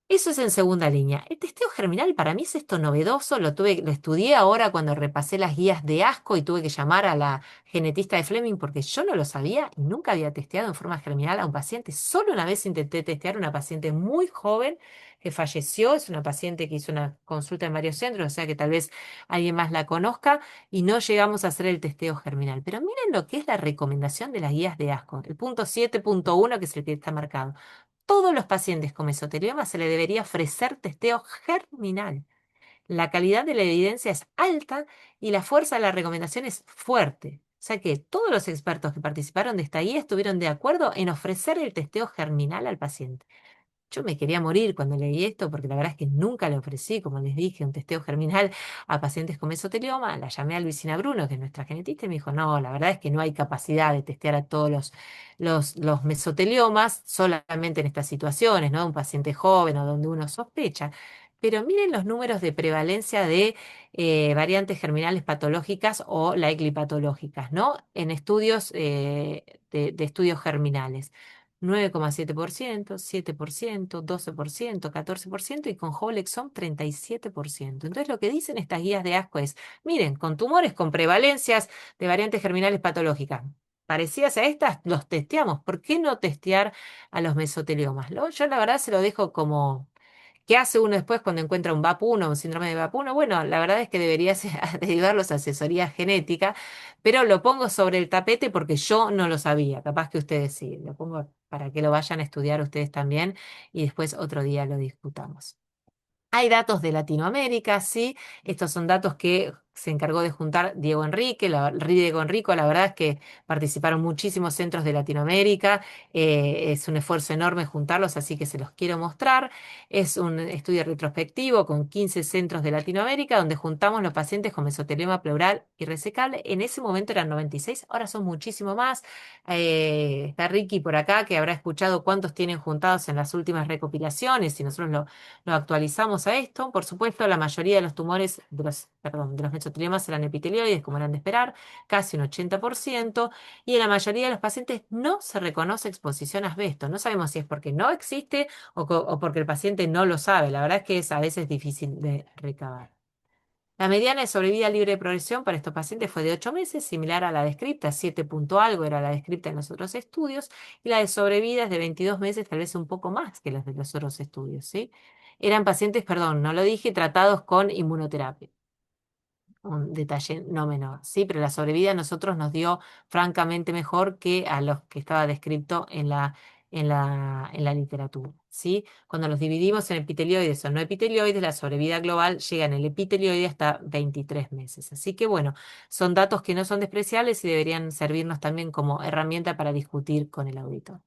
Eso es en segunda línea. El testeo germinal para mí es esto novedoso, lo estudié ahora cuando repasé las guías de ASCO y tuve que llamar a la genetista de Fleming porque yo no lo sabía y nunca había testeado en forma germinal a un paciente. Solo una vez intenté testear a una paciente muy joven que falleció, es una paciente que hizo una consulta en varios centros, o sea que tal vez alguien más la conozca y no llegamos a hacer el testeo germinal. Pero miren lo que es la recomendación de las guías de ASCO, el punto 7.1 que es el que está marcado. Todos los pacientes con mesotelioma se le debería ofrecer testeo germinal. La calidad de la evidencia es alta y la fuerza de la recomendación es fuerte. O sea que todos los expertos que participaron de esta guía estuvieron de acuerdo en ofrecer el testeo germinal al paciente. Yo me quería morir cuando leí esto porque la verdad es que nunca le ofrecí, como les dije, un testeo germinal a pacientes con mesotelioma. La llamé a Luisina Bruno, que es nuestra genetista, y me dijo, no, la verdad es que no hay capacidad de testear a todos los mesoteliomas solamente en estas situaciones, ¿no? Un paciente joven o donde uno sospecha. Pero miren los números de prevalencia de variantes germinales patológicas o likely patológicas, ¿no? En estudios de estudios germinales. 9,7%, 7%, 12%, 14% y con Whole exome 37%. Entonces lo que dicen estas guías de ASCO es, miren, con tumores con prevalencias de variantes germinales patológicas parecidas a estas, los testeamos. ¿Por qué no testear a los mesoteliomas? Yo la verdad se lo dejo como... ¿Qué hace uno después cuando encuentra un VAP1, un síndrome de VAP1? Bueno, la verdad es que deberías derivarlos a asesoría genética, pero lo pongo sobre el tapete porque yo no lo sabía, capaz que ustedes sí, lo pongo para que lo vayan a estudiar ustedes también y después otro día lo discutamos. Hay datos de Latinoamérica, sí. Estos son datos que se encargó de juntar Diego Enrique, Diego Enrico. La verdad es que participaron muchísimos centros de Latinoamérica. Es un esfuerzo enorme juntarlos, así que se los quiero mostrar. Es un estudio retrospectivo con 15 centros de Latinoamérica, donde juntamos los pacientes con mesotelioma pleural y resecable. En ese momento eran 96, ahora son muchísimo más. Está Ricky por acá, que habrá escuchado cuántos tienen juntados en las últimas recopilaciones, y nosotros lo actualizamos a esto. Por supuesto, la mayoría de los tumores, de los mesotelioma eran epitelioides, como eran de esperar, casi un 80%, y en la mayoría de los pacientes no se reconoce exposición a asbesto. No sabemos si es porque no existe o porque el paciente no lo sabe. La verdad es que es a veces difícil de recabar. La mediana de sobrevida libre de progresión para estos pacientes fue de 8 meses, similar a la descripta, 7 punto algo era la descripta en los otros estudios, y la de sobrevida es de 22 meses, tal vez un poco más que las de los otros estudios, ¿sí? Eran pacientes, perdón, no lo dije, tratados con inmunoterapia. Un detalle no menor, ¿sí? Pero la sobrevida a nosotros nos dio francamente mejor que a los que estaba descrito en la literatura, ¿sí? Cuando los dividimos en epitelioides o no epitelioides, la sobrevida global llega en el epitelioide hasta 23 meses. Así que bueno, son datos que no son despreciables y deberían servirnos también como herramienta para discutir con el auditor.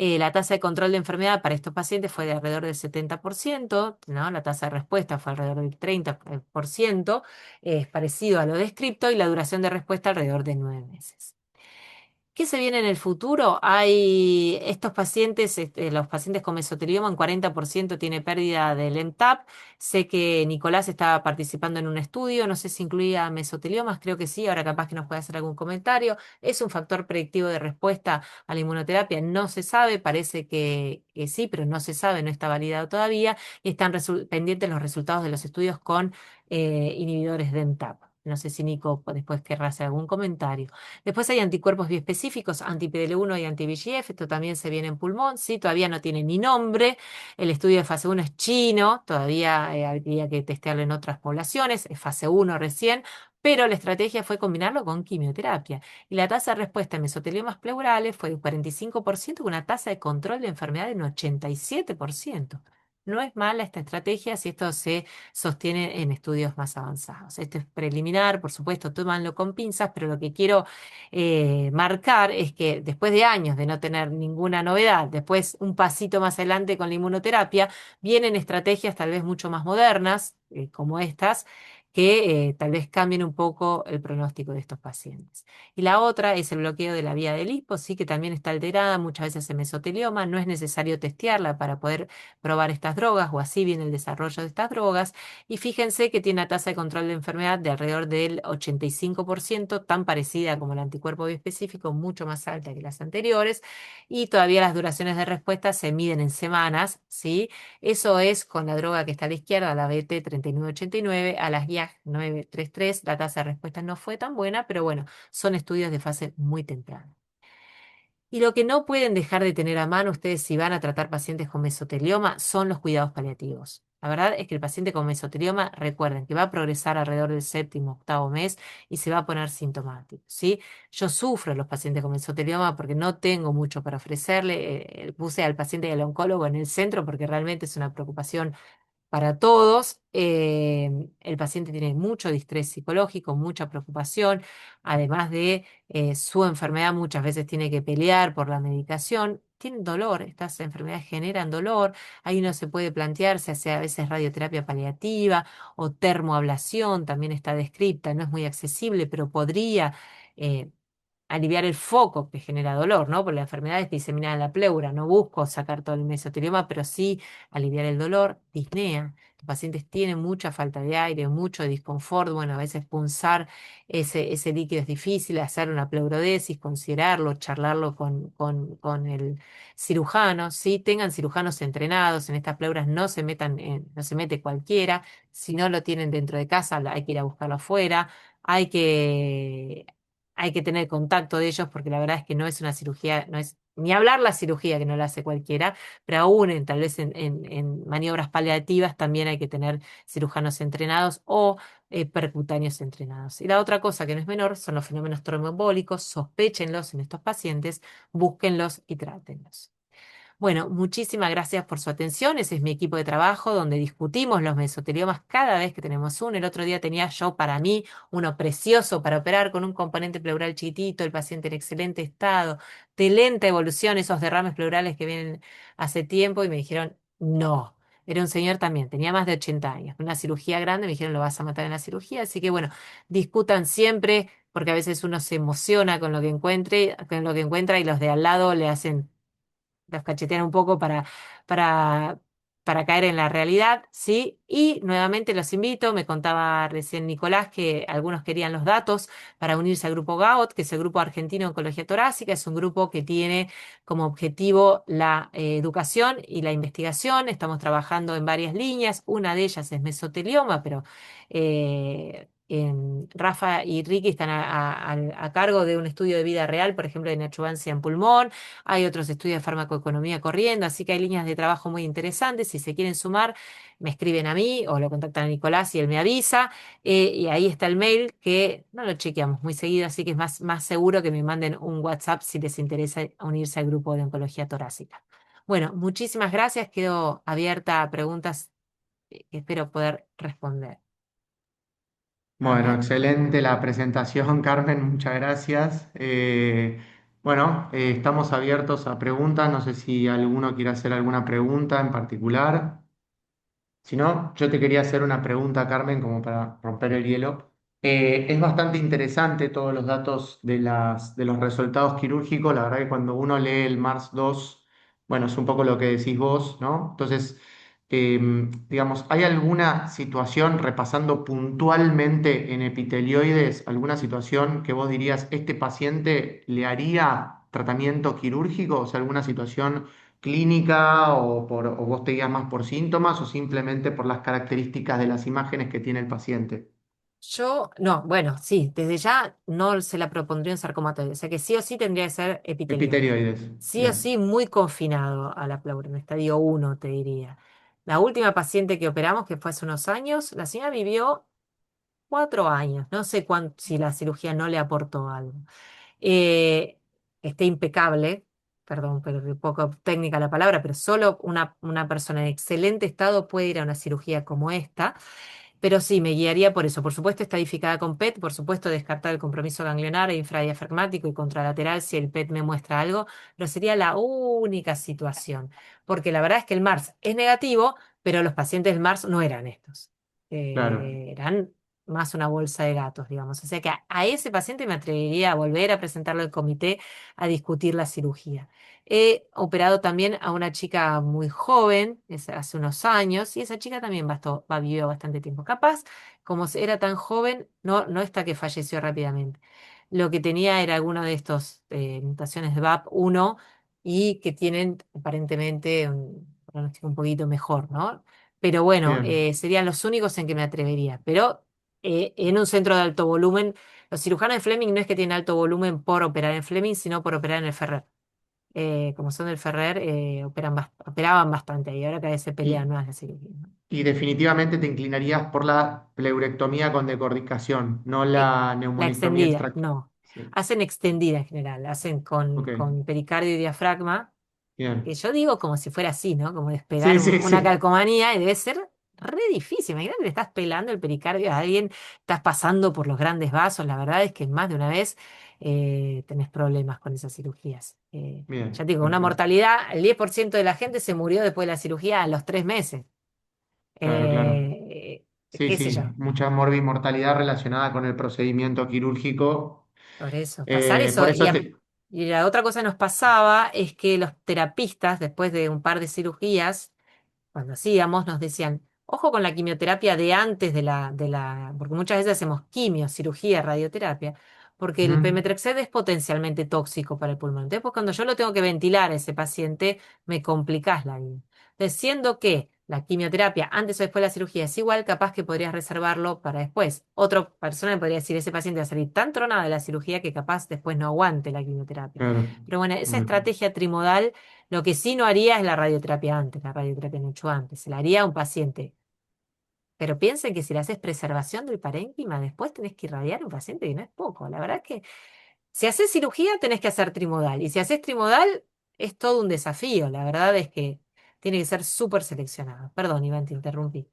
La tasa de control de enfermedad para estos pacientes fue de alrededor del 70%, ¿no? La tasa de respuesta fue alrededor del 30%, es parecido a lo descripto, y la duración de respuesta alrededor de 9 meses. ¿Qué se viene en el futuro? Hay estos pacientes, los pacientes con mesotelioma, un 40% tiene pérdida del MTAP. Sé que Nicolás estaba participando en un estudio, no sé si incluía mesoteliomas, creo que sí, ahora capaz que nos puede hacer algún comentario. ¿Es un factor predictivo de respuesta a la inmunoterapia? No se sabe, parece que sí, pero no se sabe, no está validado todavía. Y están pendientes los resultados de los estudios con inhibidores de MTAP. No sé si Nico después querrá hacer algún comentario. Después hay anticuerpos biespecíficos, anti-PDL1 y anti-VEGF, esto también se viene en pulmón, sí, todavía no tiene ni nombre. El estudio de fase 1 es chino, todavía habría que testearlo en otras poblaciones, es fase 1 recién, pero la estrategia fue combinarlo con quimioterapia. Y la tasa de respuesta en mesoteliomas pleurales fue de un 45%, con una tasa de control de enfermedad de un 87%. No es mala esta estrategia si esto se sostiene en estudios más avanzados. Esto es preliminar, por supuesto, tómanlo con pinzas, pero lo que quiero marcar es que después de años de no tener ninguna novedad, después un pasito más adelante con la inmunoterapia, vienen estrategias tal vez mucho más modernas, como estas, que tal vez cambien un poco el pronóstico de estos pacientes. Y la otra es el bloqueo de la vía del hipo, sí, que también está alterada, muchas veces en mesotelioma, no es necesario testearla para poder probar estas drogas, o así viene el desarrollo de estas drogas. Y fíjense que tiene una tasa de control de enfermedad de alrededor del 85%, tan parecida como el anticuerpo biespecífico, mucho más alta que las anteriores, y todavía las duraciones de respuesta se miden en semanas, ¿sí? Eso es con la droga que está a la izquierda, la BT3989, a las guías 933, la tasa de respuesta no fue tan buena, pero bueno, son estudios de fase muy temprana. Y lo que no pueden dejar de tener a mano ustedes si van a tratar pacientes con mesotelioma son los cuidados paliativos. La verdad es que el paciente con mesotelioma, recuerden que va a progresar alrededor del séptimo, octavo mes y se va a poner sintomático, ¿sí? Yo sufro a los pacientes con mesotelioma porque no tengo mucho para ofrecerle. Puse al paciente y al oncólogo en el centro porque realmente es una preocupación para todos. El paciente tiene mucho distrés psicológico, mucha preocupación, además de su enfermedad muchas veces tiene que pelear por la medicación. Tienen dolor, estas enfermedades generan dolor. Ahí uno se puede plantear si hace a veces radioterapia paliativa o termoablación, también está descripta, no es muy accesible, pero podría aliviar el foco que genera dolor, ¿no? Porque la enfermedad es diseminada en la pleura. No busco sacar todo el mesotelioma, pero sí aliviar el dolor. Disnea. Los pacientes tienen mucha falta de aire, mucho disconfort. Bueno, a veces punzar ese líquido es difícil, hacer una pleurodesis, considerarlo, charlarlo con el cirujano, ¿sí? Tengan cirujanos entrenados. En estas pleuras no se mete cualquiera. Si no lo tienen dentro de casa, hay que ir a buscarlo afuera. Hay que, hay que tener contacto de ellos porque la verdad es que no es una cirugía, no es ni hablar la cirugía que no la hace cualquiera, pero aún tal vez en maniobras paliativas también hay que tener cirujanos entrenados o percutáneos entrenados. Y la otra cosa que no es menor son los fenómenos tromboembólicos, sospéchenlos en estos pacientes, búsquenlos y trátenlos. Bueno, muchísimas gracias por su atención. Ese es mi equipo de trabajo donde discutimos los mesoteliomas cada vez que tenemos uno. El otro día tenía yo para mí uno precioso para operar con un componente pleural chiquitito, el paciente en excelente estado, de lenta evolución, esos derrames pleurales que vienen hace tiempo y me dijeron no. Era un señor también, tenía más de 80 años, una cirugía grande, me dijeron lo vas a matar en la cirugía, así que bueno, discutan siempre porque a veces uno se emociona con lo que encuentra y los de al lado le hacen los cachetean un poco para, para caer en la realidad, ¿sí? Y nuevamente los invito, me contaba recién Nicolás que algunos querían los datos para unirse al grupo GAOT, que es el Grupo Argentino de Oncología Torácica, es un grupo que tiene como objetivo la educación y la investigación, estamos trabajando en varias líneas, una de ellas es mesotelioma, pero... Rafa y Ricky están a cargo de un estudio de vida real, por ejemplo, de neoadjuvancia en pulmón. Hay otros estudios de farmacoeconomía corriendo, así que hay líneas de trabajo muy interesantes. Si se quieren sumar, me escriben a mí o lo contactan a Nicolás y él me avisa. Y ahí está el mail que no lo chequeamos muy seguido, así que es más seguro que me manden un WhatsApp si les interesa unirse al grupo de oncología torácica. Bueno, muchísimas gracias. Quedo abierta a preguntas que espero poder responder. A Bueno, ver. excelente la presentación, Carmen, muchas gracias. Bueno, estamos abiertos a preguntas, no sé si alguno quiere hacer alguna pregunta en particular. Si no, yo te quería hacer una pregunta, Carmen, como para romper el hielo. Es bastante interesante todos los datos de los resultados quirúrgicos. La verdad que cuando uno lee el MARS 2, bueno, es un poco lo que decís vos, ¿no? Entonces, digamos, ¿hay alguna situación, repasando puntualmente en epitelioides, alguna situación que vos dirías, este paciente le haría tratamiento quirúrgico? O sea, alguna situación clínica o vos te guías más por síntomas o simplemente por las características de las imágenes que tiene el paciente. Yo, no, bueno, sí, desde ya no se la propondría un sarcomatoide, o sea que sí o sí tendría que ser epitelioide. Epitelioides. Sí o Bien, sí, muy confinado a la pleura, en estadio 1, te diría. La última paciente que operamos, que fue hace unos años, la señora vivió 4 años, no sé si la cirugía no le aportó algo. Eh, Esté impecable, perdón, pero un poco técnica la palabra, pero solo una persona en excelente estado puede ir a una cirugía como esta. Pero sí, me guiaría por eso. Por supuesto, estadificada con PET, por supuesto, descartar el compromiso ganglionar e infradiafragmático y contralateral si el PET me muestra algo, pero sería la única situación. Porque la verdad es que el MARS es negativo, pero los pacientes del MARS no eran estos. claro. Eran más una bolsa de gatos, digamos. O sea que a ese paciente me atrevería a volver a presentarlo al comité a discutir la cirugía. He operado también a una chica muy joven, hace unos años, y esa chica también vivió bastante tiempo. Capaz, como era tan joven, no está que falleció rápidamente. Lo que tenía era alguna de estos mutaciones de VAP1 y que tienen aparentemente un pronóstico un poquito mejor, ¿no? Pero bueno, Bien, serían los únicos en que me atrevería. Pero en un centro de alto volumen, los cirujanos de Fleming no es que tienen alto volumen por operar en Fleming, sino por operar en el Ferrer. Como son del Ferrer, operaban bastante ahí, ahora cada vez se pelean y, más de cirugía, ¿no? y definitivamente te inclinarías por la pleurectomía con decorticación, no Eh, la la neumonectomía extendida, extra. no. Sí, Hacen extendida en general, hacen ok, con pericardio y diafragma, que bien. yo digo como si fuera así, ¿no? Como despegar Sí, sí, una sí, calcomanía y debe ser re difícil. Imagínate, le estás pelando el pericardio a alguien, estás pasando por los grandes vasos. La verdad es que más de una vez tenés problemas con esas cirugías. Ya bien, te digo, una perfecto. mortalidad, el 10% de la gente se murió después de la cirugía a los 3 meses. Claro, claro. Sí, Qué sé sí, yo. mucha morbimortalidad relacionada con el procedimiento quirúrgico. Por eso, pasar eso. Por eso te... Y la otra cosa que nos pasaba es que los terapistas, después de un par de cirugías, cuando hacíamos, nos decían, ojo con la quimioterapia de antes porque muchas veces hacemos quimio, cirugía, radioterapia, porque el Ujú, pemetrexed es potencialmente tóxico para el pulmón. Entonces, pues, cuando yo lo tengo que ventilar a ese paciente, me complicás la vida. Entonces, siendo que la quimioterapia antes o después de la cirugía es igual, capaz que podrías reservarlo para después. Otra persona me podría decir, ese paciente va a salir tan tronado de la cirugía que capaz después no aguante la quimioterapia. claro. Pero bueno, esa Bien. estrategia trimodal lo que sí no haría es la radioterapia antes, la radioterapia mucho antes. Se la haría a un paciente. Pero piensen que si le haces preservación del parénquima, después tenés que irradiar a un paciente y no es poco. La verdad es que si haces cirugía tenés que hacer trimodal. Y si haces trimodal es todo un desafío. La verdad es que tiene que ser súper seleccionado. Perdón, Iván, te interrumpí.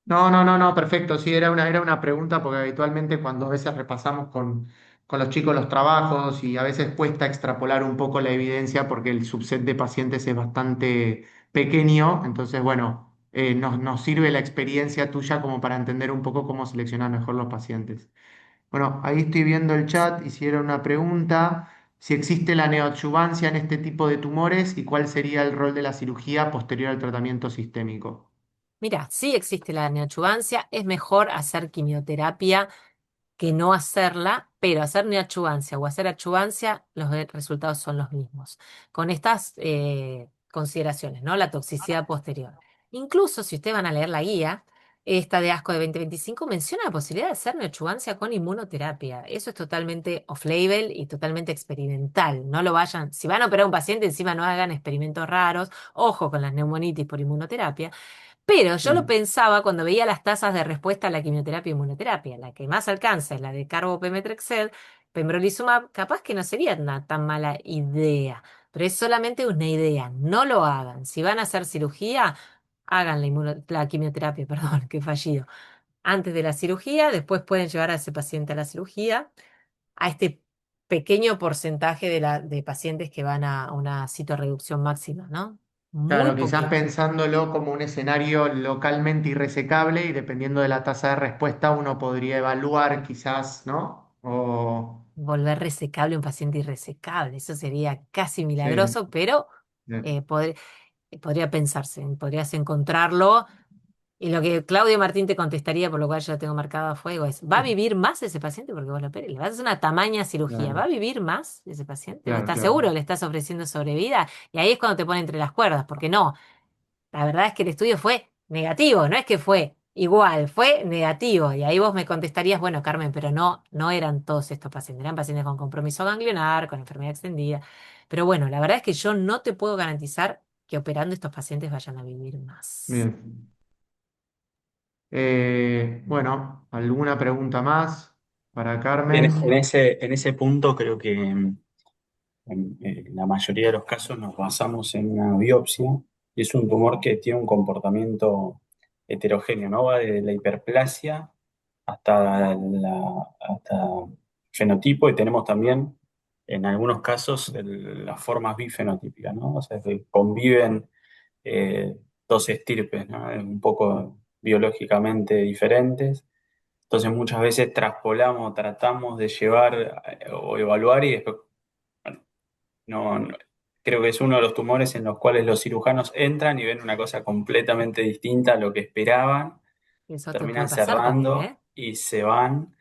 No, no, no, no, perfecto. Sí, era una pregunta porque habitualmente cuando a veces repasamos con los chicos los trabajos y a veces cuesta extrapolar un poco la evidencia porque el subset de pacientes es bastante pequeño. Entonces, bueno, nos sirve la experiencia tuya como para entender un poco cómo seleccionar mejor los pacientes. Bueno, ahí estoy viendo el chat, hicieron una pregunta, si existe la neoadjuvancia en este tipo de tumores y cuál sería el rol de la cirugía posterior al tratamiento sistémico. Mira, sí existe la neoadjuvancia, es mejor hacer quimioterapia que no hacerla, pero hacer neoadjuvancia o hacer adjuvancia, resultados son los mismos. Con estas consideraciones, ¿no? La toxicidad posterior. Incluso si ustedes van a leer la guía, esta de ASCO de 2025 menciona la posibilidad de hacer neoadjuvancia con inmunoterapia. Eso es totalmente off-label y totalmente experimental. No lo vayan, si van a operar a un paciente, encima no hagan experimentos raros. Ojo con las neumonitis por inmunoterapia. Pero yo lo Bien, pensaba cuando veía las tasas de respuesta a la quimioterapia y inmunoterapia. La que más alcanza es la de carbopemetrexed, pembrolizumab, capaz que no sería una tan mala idea, pero es solamente una idea. No lo hagan. Si van a hacer cirugía, hagan la quimioterapia, perdón, qué fallido. Antes de la cirugía, después pueden llevar a ese paciente a la cirugía, a este pequeño porcentaje de pacientes que van a una citorreducción máxima, ¿no? Muy claro, quizás poquito. pensándolo como un escenario localmente irresecable y dependiendo de la tasa de respuesta uno podría evaluar quizás, ¿no? O, Volver resecable un paciente irresecable. Eso sería casi sí, milagroso, pero bien, eh, pod- podría pensarse, podrías encontrarlo. Y lo que Claudio Martín te contestaría, por lo cual yo lo tengo marcado a fuego, es, ¿va a vivir más ese paciente? Porque vos lo operás, le vas a hacer una tamaña cirugía, ¿va claro, a vivir más ese paciente? ¿Vos claro, estás claro. seguro? ¿Le estás ofreciendo sobrevida? Y ahí es cuando te pone entre las cuerdas, porque no. La verdad es que el estudio fue negativo, no es que fue igual, fue negativo. Y ahí vos me contestarías, bueno, Carmen, pero no, no eran todos estos pacientes, eran pacientes con compromiso ganglionar, con enfermedad extendida. Pero bueno, la verdad es que yo no te puedo garantizar que operando estos pacientes vayan a vivir más. Bien. Bueno, ¿alguna pregunta más para En Carmen? ese punto creo que en la mayoría de los casos nos basamos en una biopsia y es un tumor que tiene un comportamiento heterogéneo, ¿no? Va desde la hiperplasia hasta fenotipo y tenemos también en algunos casos las formas bifenotípicas, ¿no? O sea, que conviven eh, dos estirpes, ¿no? Un poco biológicamente diferentes. Entonces muchas veces traspolamos, tratamos de llevar o evaluar y después bueno, no, creo que es uno de los tumores en los cuales los cirujanos entran y ven una cosa completamente distinta a lo que esperaban, Eso te puede terminan pasar también, cerrando ¿eh? y se van.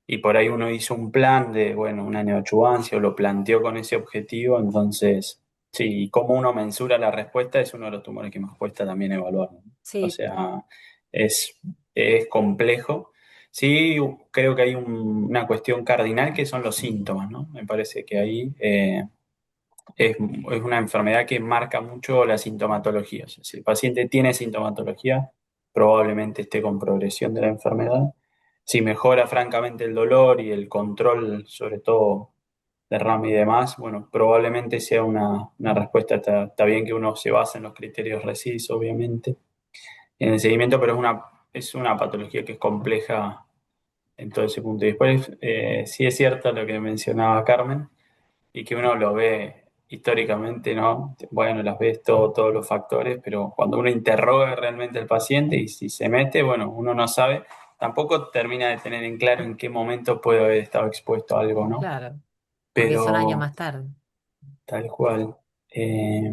Y por ahí uno hizo un plan de, bueno, una neoadjuvancia o lo planteó con ese objetivo. Entonces, sí, y cómo uno mensura la respuesta es uno de los tumores que más cuesta también evaluar, ¿no? O Sí, sea, es, es complejo. Sí, creo que hay una cuestión cardinal que son los síntomas, ¿no? Me parece que ahí es una enfermedad que marca mucho la sintomatología. O sea, si el paciente tiene sintomatología, probablemente esté con progresión de la enfermedad. Si mejora francamente el dolor y el control, sobre todo derrame y demás, bueno, probablemente sea una respuesta. Está bien que uno se basa en los criterios RECIST, obviamente, en el seguimiento, pero es una patología que es compleja en todo ese punto. Y después, sí es cierto lo que mencionaba Carmen y que uno lo ve históricamente, ¿no? Bueno, las ves todos los factores, pero cuando uno interroga realmente al paciente y si se mete, bueno, uno no sabe. tampoco termina de tener en claro en qué momento puede haber estado expuesto a algo, ¿no? Claro, porque son años Pero más tarde. tal cual. Eh,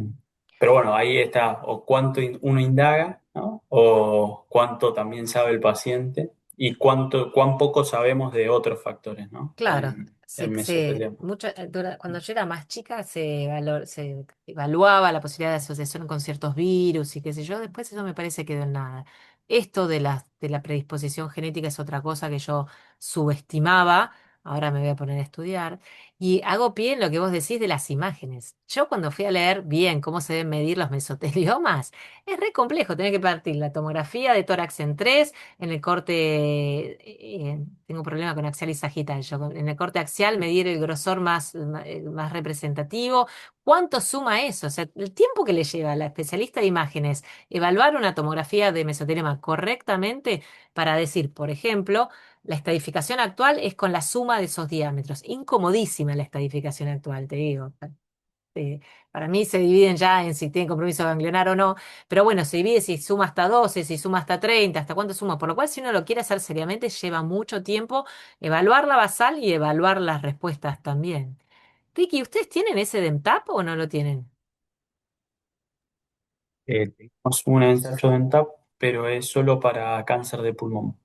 pero bueno, ahí está, o cuánto uno indaga, ¿no? O cuánto también sabe el paciente y cuán poco sabemos de otros factores, ¿no? Claro, En mesotelioma. cuando yo era más chica se evaluaba la posibilidad de asociación con ciertos virus y qué sé yo, después eso me parece que quedó en nada. Esto de la predisposición genética es otra cosa que yo subestimaba, ahora me voy a poner a estudiar, y hago pie en lo que vos decís de las imágenes. Yo cuando fui a leer bien cómo se deben medir los mesoteliomas, es re complejo, tener que partir la tomografía de tórax en tres en el corte, tengo un problema con axial y sagital. En el corte axial medir el grosor más representativo. ¿Cuánto suma eso? O sea, el tiempo que le lleva a la especialista de imágenes evaluar una tomografía de mesotelioma correctamente para decir, por ejemplo, la estadificación actual es con la suma de esos diámetros. Incomodísima la estadificación actual, te digo. eh, para mí se dividen ya en si tienen compromiso ganglionar o no, pero bueno, se divide si suma hasta 12, si suma hasta 30, hasta cuánto suma, por lo cual si uno lo quiere hacer seriamente lleva mucho tiempo evaluar la basal y evaluar las respuestas también. Ricky, ¿ustedes tienen ese DEMTAP o no lo tienen? Tenemos un ensayo de TAP, pero es solo para cáncer de pulmón.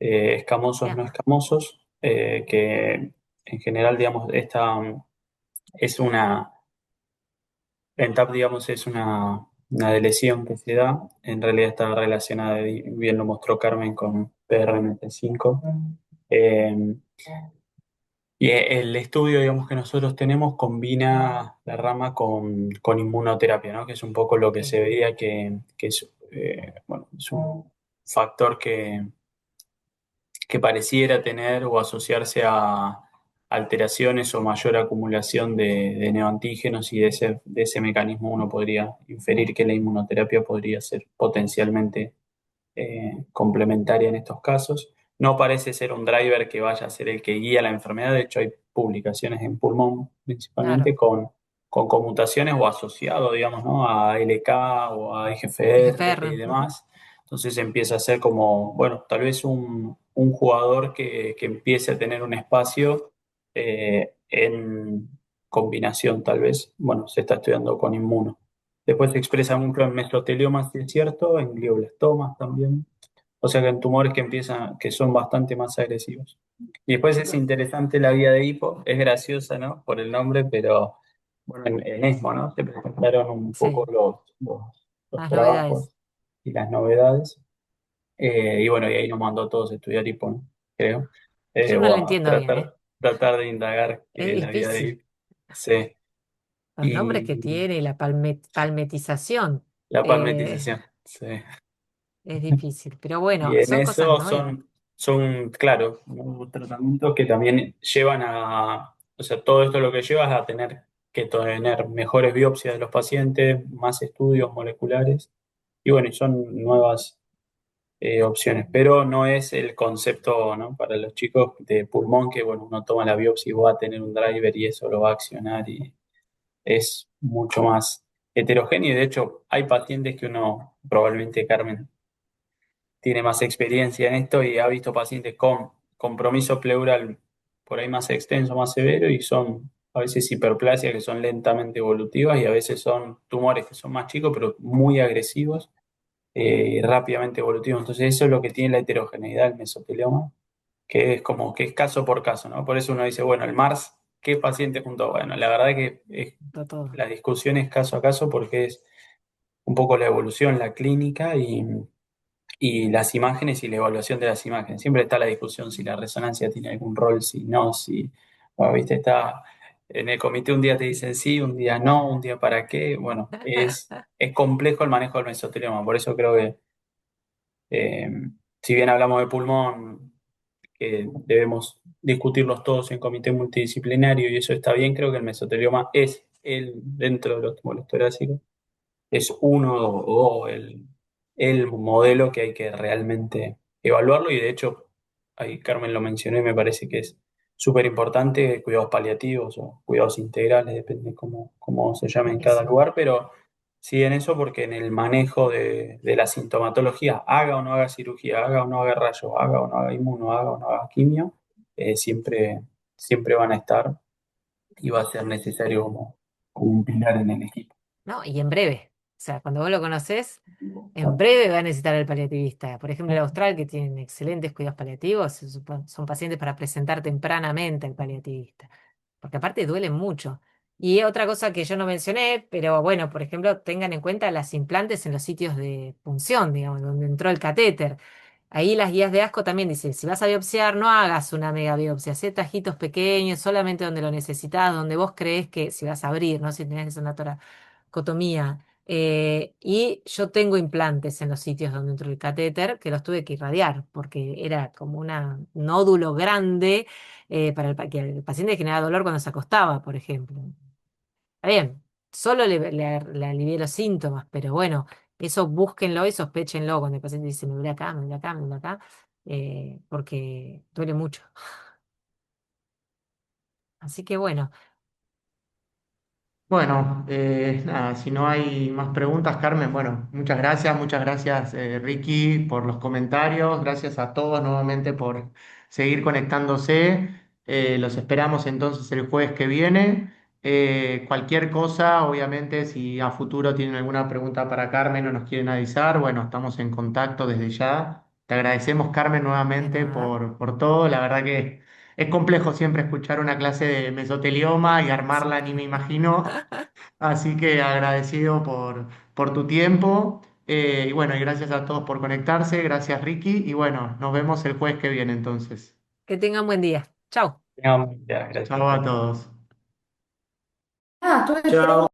Escamosos, Ya, no escamosos, que en general, digamos, esta es una, en TAP, digamos, es una lesión que se da, en realidad está relacionada, y bien lo mostró Carmen, con PRMT5. Eh, y el estudio, digamos, que nosotros tenemos combina la rama con inmunoterapia, ¿no? Que es un poco lo que se sí, veía que es, bueno, es un factor que pareciera tener o asociarse a alteraciones o mayor acumulación de neoantígenos, y de ese mecanismo uno podría inferir que la inmunoterapia podría ser potencialmente complementaria en estos casos. No parece ser un driver que vaya a ser el que guía la enfermedad. De hecho, hay publicaciones en pulmón principalmente claro, con conmutaciones o asociado, digamos, ¿no? A LK o a EGFR y IGFR. Ujú. demás. Entonces empieza a ser como, bueno, tal vez un jugador que empiece a tener un espacio en combinación, tal vez. Bueno, se está estudiando con inmuno. Después se expresa mucho en mesoteliomas, si es cierto, en glioblastomas también. O sea que en tumores que empiezan, que son bastante más agresivos. Y después es Bien, interesante la guía de hipo, es graciosa, ¿no? Por el nombre, pero bueno, en ESMO, ¿no? Se presentaron un poco sí, los las trabajos novedades. y las novedades. Y bueno, y ahí nos mandó a todos a estudiar hipo, ¿no? Creo. Yo no O lo a entiendo bien, ¿eh? tratar de indagar Es la guía de difícil. hipo. Sí. Los nombres que Y tiene y la palmetización. la eh, palmetización. Sí. es difícil, pero Y bueno, en son cosas, eso ¿no? son claro, ¿no? Tratamientos que también llevan o sea, todo esto lo que lleva es a tener que tener mejores biopsias de los pacientes, más estudios moleculares, y bueno, y son nuevas opciones, pero no es el concepto, ¿no? Para los chicos de pulmón que, bueno, uno toma la biopsia y va a tener un driver y eso lo va a accionar, y es mucho más heterogéneo, y de hecho hay pacientes que uno, probablemente Carmen tiene más experiencia en esto y ha visto pacientes con compromiso pleural por ahí más extenso, más severo, y son a veces hiperplasias que son lentamente evolutivas, y a veces son tumores que son más chicos pero muy agresivos y rápidamente evolutivos. Entonces eso es lo que tiene la heterogeneidad del mesotelioma, que es como que es caso por caso, ¿no? Por eso uno dice, bueno, el MARS, ¿qué paciente junto? Bueno, la verdad que Todo. la discusión es caso a caso, porque es un poco la evolución, la clínica y las imágenes y la evaluación de las imágenes. Siempre está la discusión si la resonancia tiene algún rol, si no, si, bueno, viste, está en el comité un día te dicen sí, un día no, un día para qué. Bueno, es complejo el manejo del mesotelioma, por eso creo que eh, si bien hablamos de pulmón, que debemos discutirlos todos en comité multidisciplinario y eso está bien, creo que el mesotelioma es dentro de los tumores torácicos, es uno o el modelo que hay que realmente evaluarlo, y de hecho, ahí Carmen lo mencionó y me parece que es súper importante, cuidados paliativos o cuidados integrales, depende cómo se llame en cada Buenísimo. lugar, pero sí en eso porque en el manejo de la sintomatología, haga o no haga cirugía, haga o no haga rayo, haga o no haga inmuno, haga o no haga quimio, siempre van a estar y va a ser necesario como un pilar en el equipo. ¿No? Y en breve. O sea, cuando vos lo conocés, en breve va a necesitar el paliativista. Por ejemplo, el austral, que tienen excelentes cuidados paliativos, son pacientes para presentar tempranamente al paliativista. Porque aparte duelen mucho. Y otra cosa que yo no mencioné, pero bueno, por ejemplo, tengan en cuenta las implantes en los sitios de punción, digamos, donde entró el catéter. Ahí las guías de asco también dicen, si vas a biopsiar, no hagas una mega biopsia, hacé tajitos pequeños, solamente donde lo necesitas, donde vos crees que si vas a abrir, ¿no? Si tenés que hacer una toracotomía. Y yo tengo implantes en los sitios donde entró el catéter, que los tuve que irradiar, porque era como un nódulo grande que el paciente generaba dolor cuando se acostaba, por ejemplo. Está bien, solo le alivié los síntomas, pero bueno, eso búsquenlo y sospéchenlo cuando el paciente dice, me duele acá, me duele acá, me duele acá, porque duele mucho. Así que bueno, Bueno, nada, si no hay más preguntas, Carmen, bueno, muchas gracias Ricky por los comentarios, gracias a todos nuevamente por seguir conectándose. Los esperamos entonces el jueves que viene. Cualquier cosa, obviamente, si a futuro tienen alguna pregunta para Carmen o nos quieren avisar, bueno, estamos en contacto desde ya. Te agradecemos, Carmen, de nuevamente nada. por todo. La verdad que es complejo siempre escuchar una clase de mesotelioma y Sí. armarla, ni me imagino. Así que agradecido por tu tiempo. Y bueno, y gracias a todos por conectarse. Gracias, Ricky. Y bueno, nos vemos el jueves que viene entonces. Que tengan buen día. Chau. No, ya, gracias. Chao a todos. Ah, tú Chao.